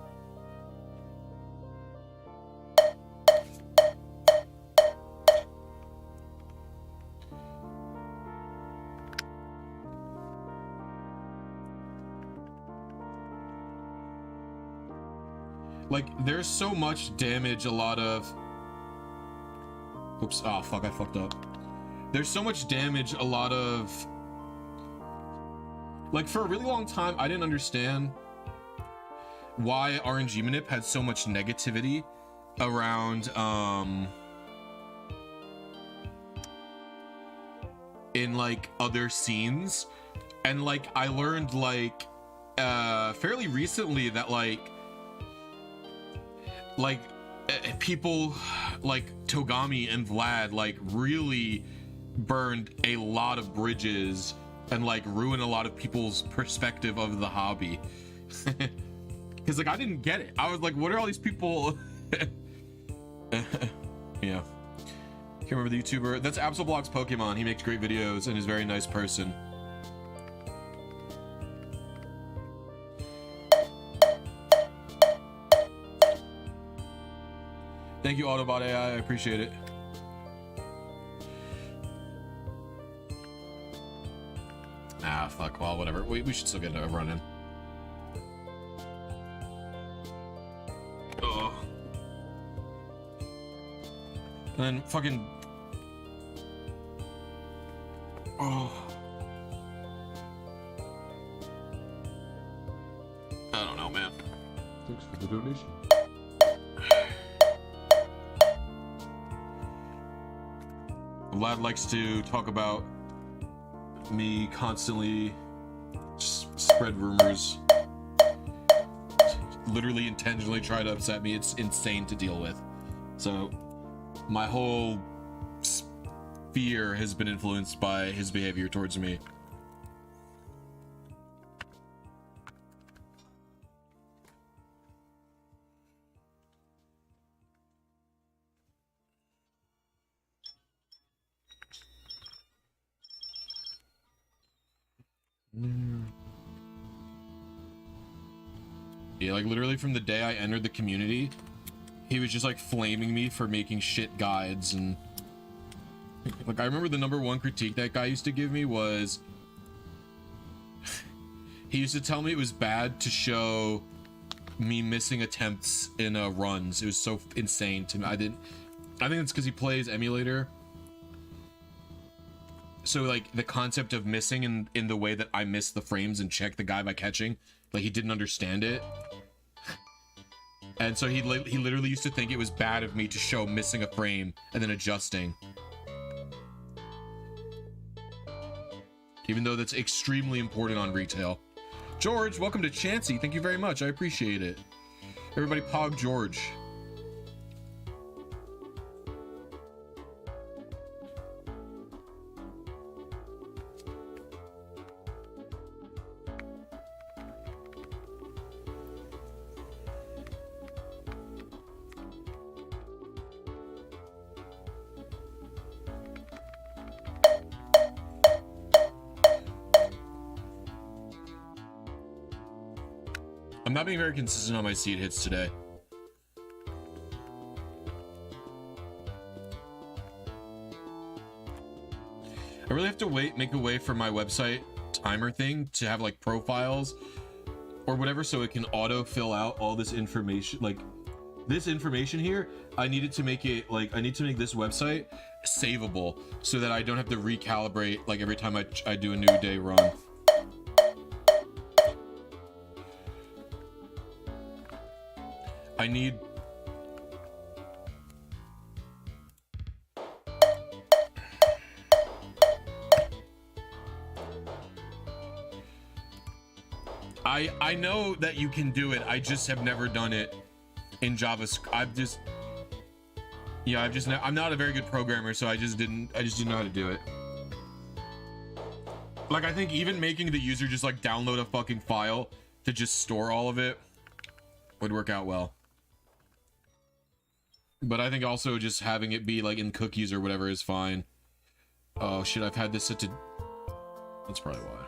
S1: Like, there's so much damage, a lot of... Oops, oh fuck, I fucked up. There's so much damage, a lot of... Like, for a really long time, I didn't understand why RNG Manip had so much negativity around, in, like, other scenes. And, like, I learned, like, fairly recently that, like, people like Togami and Vlad, like, really burned a lot of bridges and, like, ruined a lot of people's perspective of the hobby. Because, like, I didn't get it. I was like, what are all these people? Yeah. Can't remember the YouTuber. That's Absolblock's Pokemon. He makes great videos and is a very nice person. Thank you, Autobot AI. I appreciate it. Ah, fuck. Well, whatever. We should still get a run in. Oh. And then fucking... Oh. I don't know, man.
S4: Thanks for the donation.
S1: Vlad likes to talk about me constantly, just spread rumors, literally intentionally try to upset me. It's insane to deal with. So my whole sphere has been influenced by his behavior towards me. Yeah, like, literally from the day I entered the community, he was just, like, flaming me for making shit guides. And, like, I remember the #1 critique that guy used to give me was, he used to tell me it was bad to show me missing attempts in runs. It was so insane to me. I think it's because he plays emulator. So, like, the concept of missing in the way that I miss the frames and check the guy by catching, like, he didn't understand it. And so he literally used to think it was bad of me to show missing a frame and then adjusting. Even though that's extremely important on retail. George, welcome to Chansey. Thank you very much. I appreciate it. Everybody pog George. I'm not being very consistent on my seed hits today. I really have to make a way for my website timer thing to have, like, profiles or whatever, so it can auto fill out all this information. Like, this information here, I needed to make it, like, I need to make this website savable so that I don't have to recalibrate like every time I do a new day run. I need I know that you can do it. I just have never done it in JavaScript. I'm not a very good programmer, so I just didn't know how to do it. Like, I think even making the user just like download a fucking file to just store all of it would work out well. But I think also just having it be like in cookies or whatever is fine. Oh shit, I've had this set to... That's probably why.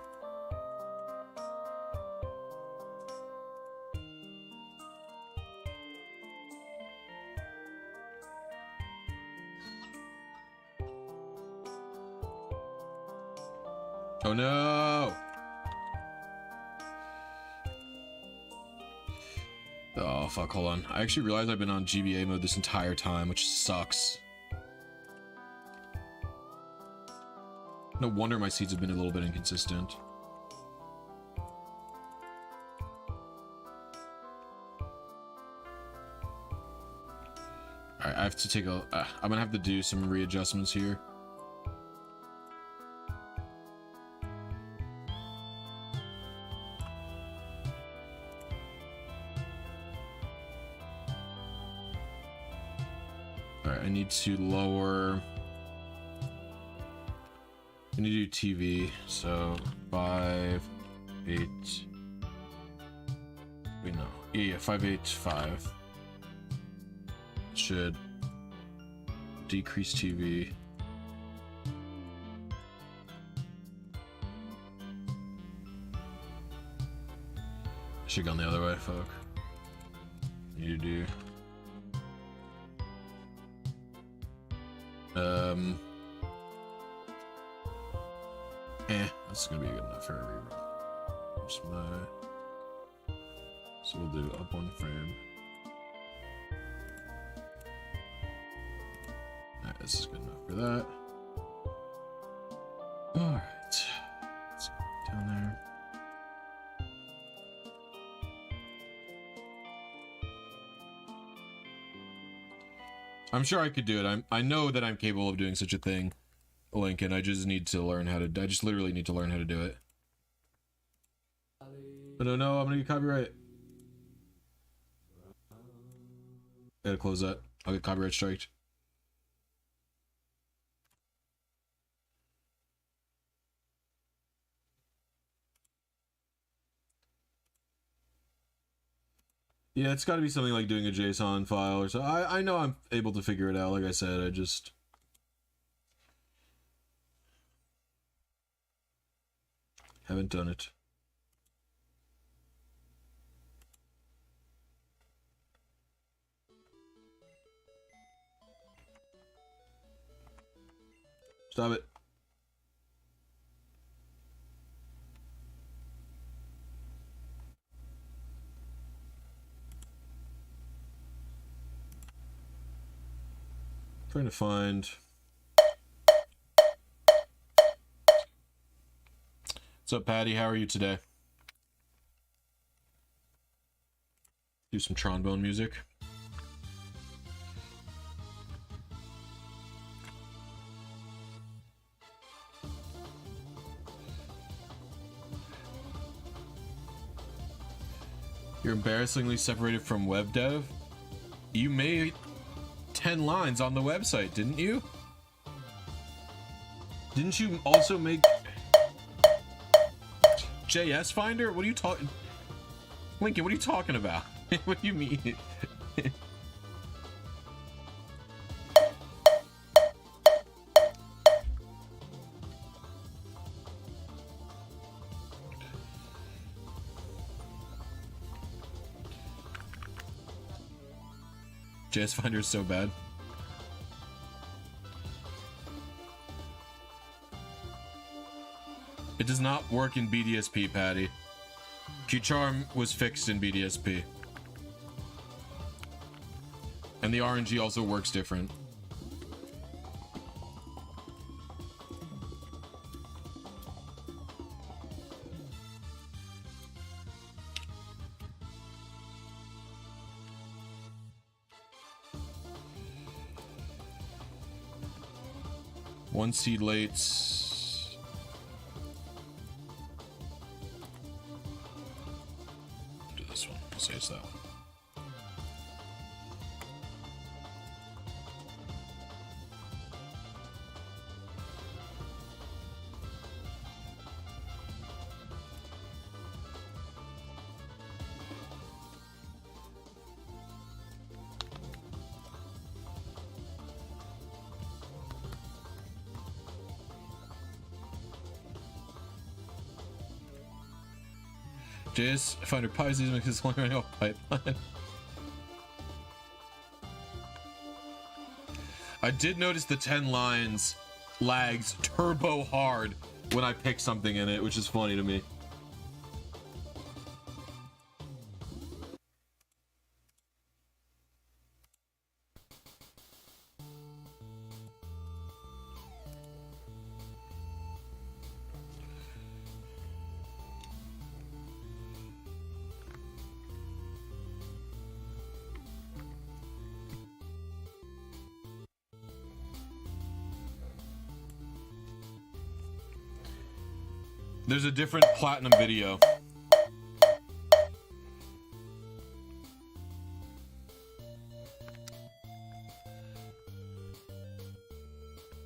S1: Oh no! Oh fuck, hold on. I actually realized I've been on GBA mode this entire time, which sucks. No wonder my seeds have been a little bit inconsistent. Alright, I have to take a... I'm gonna have to do some readjustments here. Alright, I need to lower... I need to do TV, so 5, 8... Wait, no. Yeah, 5, 8, 5. Should decrease TV. Should have gone the other way, fuck. Need to do... That's gonna be good enough for every run. Just my... So we'll do up 1 frame. Alright, this is good enough for that. Alright. Let's go down there. I'm sure I could do it. I know that I'm capable of doing such a thing, Lincoln. I just need to learn how to... I just literally need to learn how to do it. But oh no, I'm gonna get copyright. Gotta close that. I'll get copyright striked. Yeah, it's gotta be something like doing a JSON file or so. I know I'm able to figure it out, like I said, I just... haven't done it. Stop it. Trying to find... What's up, Patty? How are you today? Do some trombone music. You're embarrassingly separated from web dev? You made 10 lines on the website, didn't you? Didn't you also make JS Finder? What are you talking... Lincoln, what are you talking about? What do you mean? JS Finder is so bad. It does not work in BDSP, Patty. QCharm was fixed in BDSP. And the RNG also works different. 1 seed lates. Do this one. I'll say it's that one. JS Finder Pisces makes this one running off pipeline. I did notice the 10 lines lags turbo hard when I pick something in it, which is funny to me. There's a different platinum video. What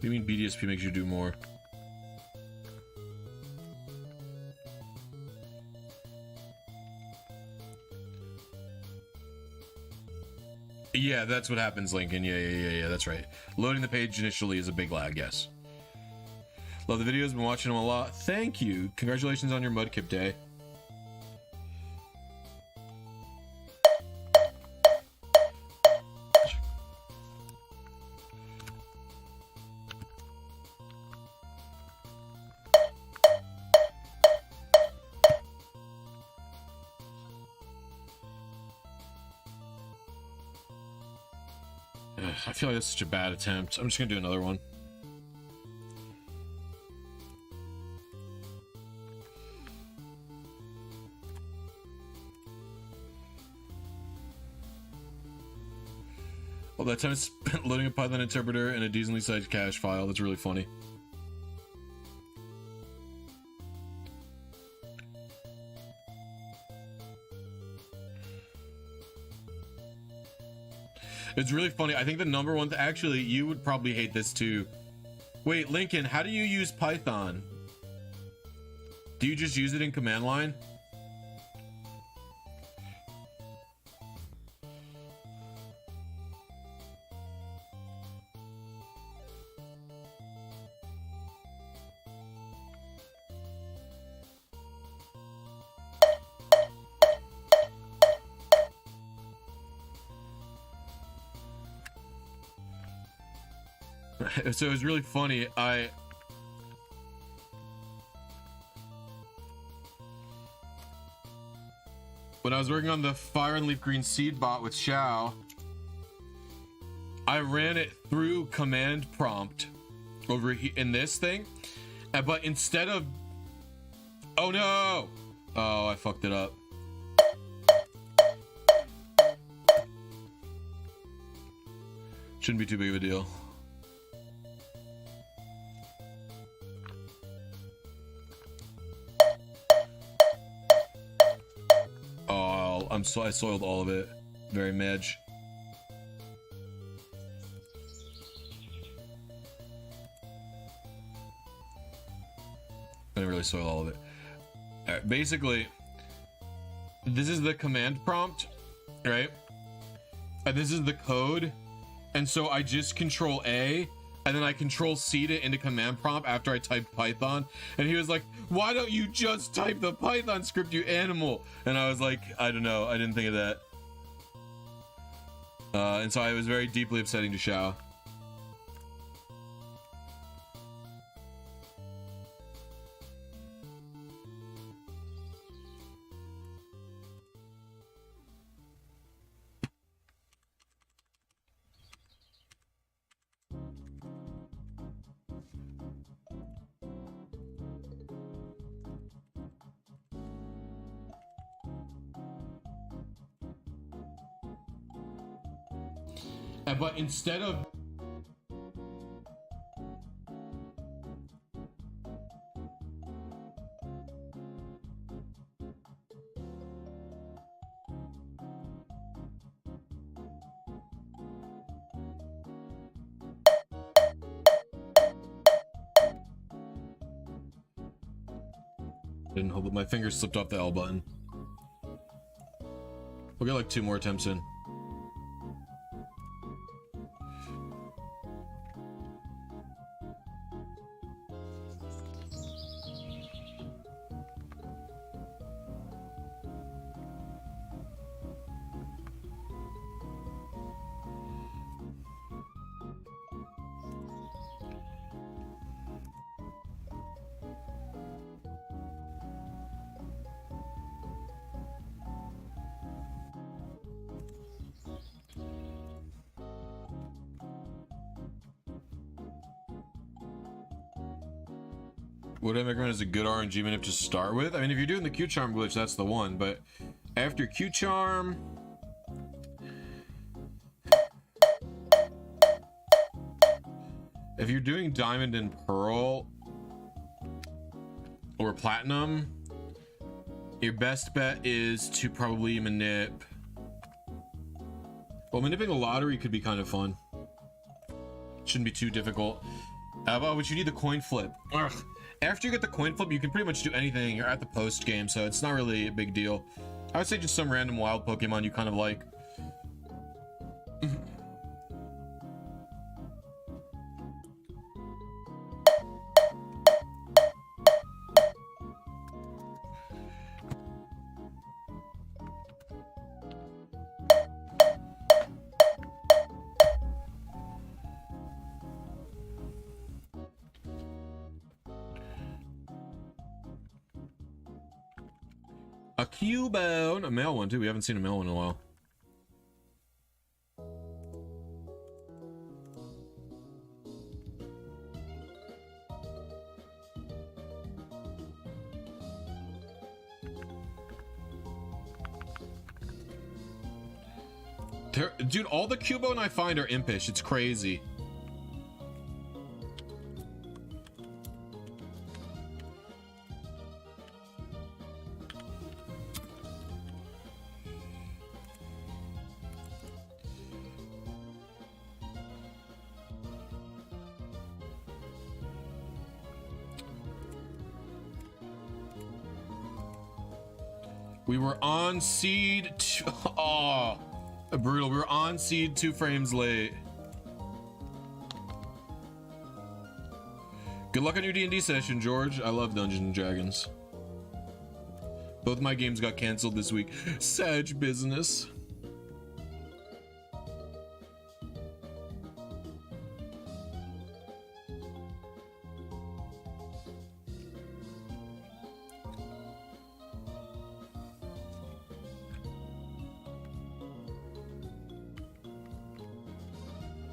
S1: do you mean BDSP makes you do more? Yeah, that's what happens, Lincoln. Yeah, that's right. Loading the page initially is a big lag, yes. Love the videos, been watching them a lot. Thank you. Congratulations on your Mudkip day. Ugh, I feel like that's such a bad attempt. I'm just gonna do another one. All that time I spent loading a Python interpreter and a decently sized cache file. That's really funny. It's really funny. I think the number one actually, you would probably hate this too. Wait, Lincoln, how do you use Python? Do you just use it in command line? So it was really funny. When I was working on the Fire and Leaf Green seed bot with Xiao, I ran it through command prompt over here in this thing, but instead of, oh no, oh, I fucked it up. Shouldn't be too big of a deal. I soiled all of it. Very madge. I didn't really soil all of it. All right, basically, this is the command prompt, right? And this is the code. And so I just control A, and then I control C it into command prompt after I type Python. And he was like, why don't you just type the Python script, you animal? And I was like, I don't know. I didn't think of that. And so I was very deeply upsetting to Xiao. But instead of Didn't hope my fingers slipped off the L button. We'll get like 2 more attempts in. Would I recommend is a good RNG manip to start with? I mean, if you're doing the Q Charm glitch, that's the one. But after Q Charm, if you're doing Diamond and Pearl or Platinum, your best bet is to probably manip. Well, manipping a lottery could be kind of fun. Shouldn't be too difficult. But you need the coin flip. Ugh. After you get the coin flip, you can pretty much do anything. You're at the post game, so it's not really a big deal. I would say just some random wild Pokemon you kind of like. A Cubone, a male one too. We haven't seen a male one in a while. Dude, all the Cubone I find are impish. It's crazy. We were on seed. Oh, brutal. We were on seed 2 frames late. Good luck on your D&D session, George. I love Dungeons and Dragons. Both my games got canceled this week. Sad business.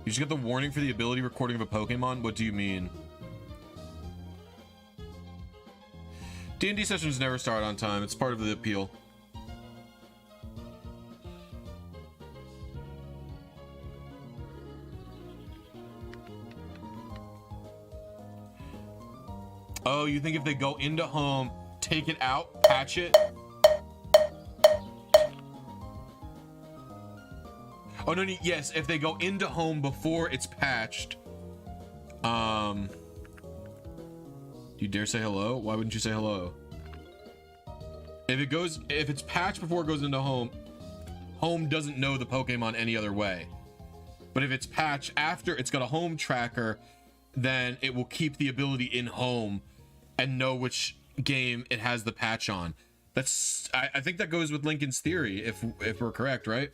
S1: You just get the warning for the ability recording of a Pokemon? What do you mean? D&D sessions never start on time. It's part of the appeal. Oh, you think if they go into home, take it out, patch it? Oh no, yes, if they go into home before it's patched. Do you dare say hello? Why wouldn't you say hello? If it's patched before it goes into home, home doesn't know the Pokemon any other way. But if it's patched after it's got a home tracker, then it will keep the ability in home and know which game it has the patch on. That's I think that goes with Lincoln's theory, if we're correct, right?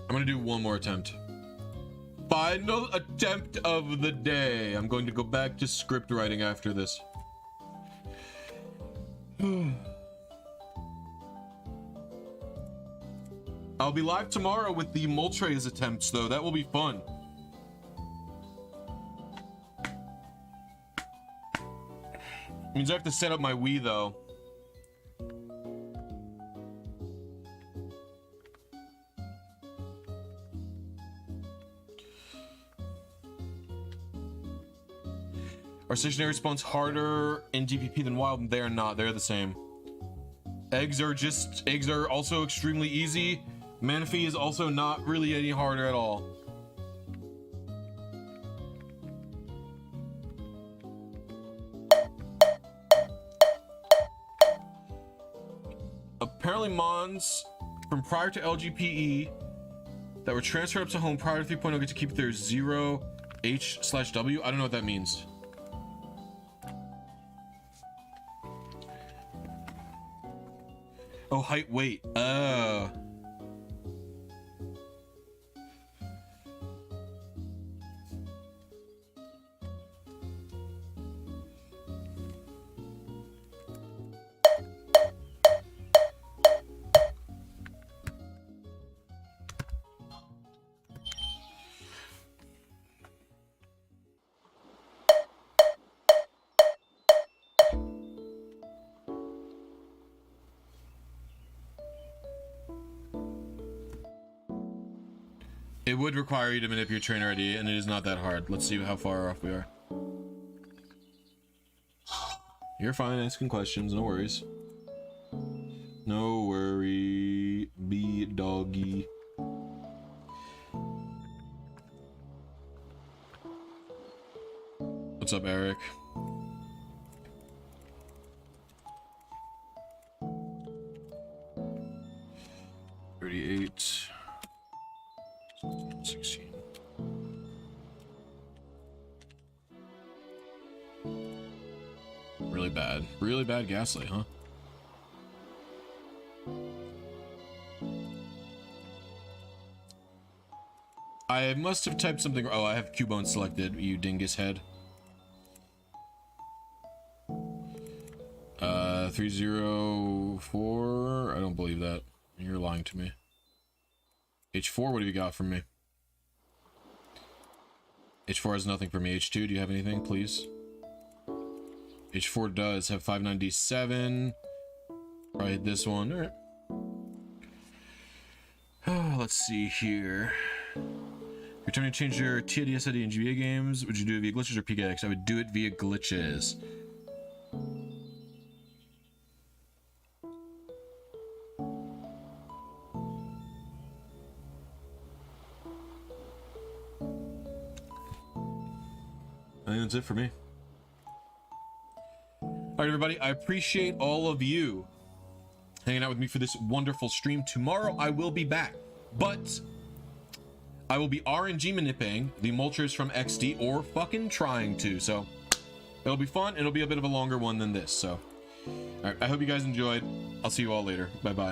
S1: I'm gonna do one more attempt. Final attempt of the day. I'm going to go back to script writing after this. I'll be live tomorrow with the Moltres attempts, though. That will be fun. Means I have to set up my Wii, though. Are stationary spawns harder in DPP than wild? They are not. They're the same. Eggs are also extremely easy. Manaphy is also not really any harder at all. Apparently mons from prior to LGPE that were transferred up to home prior to 3.0 get to keep their 0H/W. I don't know what that means. Oh, height, weight. It would require you to manipulate your trainer ID, and it is not that hard. Let's see how far off we are. You're fine asking questions, no worries. No worry, be doggy. What's up, Eric? $38. 16. Really bad Ghastly, huh? I must have typed something. Oh, I have Cubone selected, you dingus head. 304. I don't believe that. You're lying to me. H4, what have you got from me? H4 has nothing for me. H2, do you have anything, please? H4 does have 597. Probably hit this one. All right. Oh, let's see here. You're trying to change your TIDS ID in GBA games. Would you do it via glitches or PKX? I would do it via glitches. I think that's it for me. All right, everybody, I appreciate all of you hanging out with me for this wonderful stream. Tomorrow I will be back, but I will be RNG manipulating the Moltres from XD, or fucking trying to. So it'll be fun. It'll be a bit of a longer one than this. So all right, I hope you guys enjoyed. I'll see you all later. Bye bye.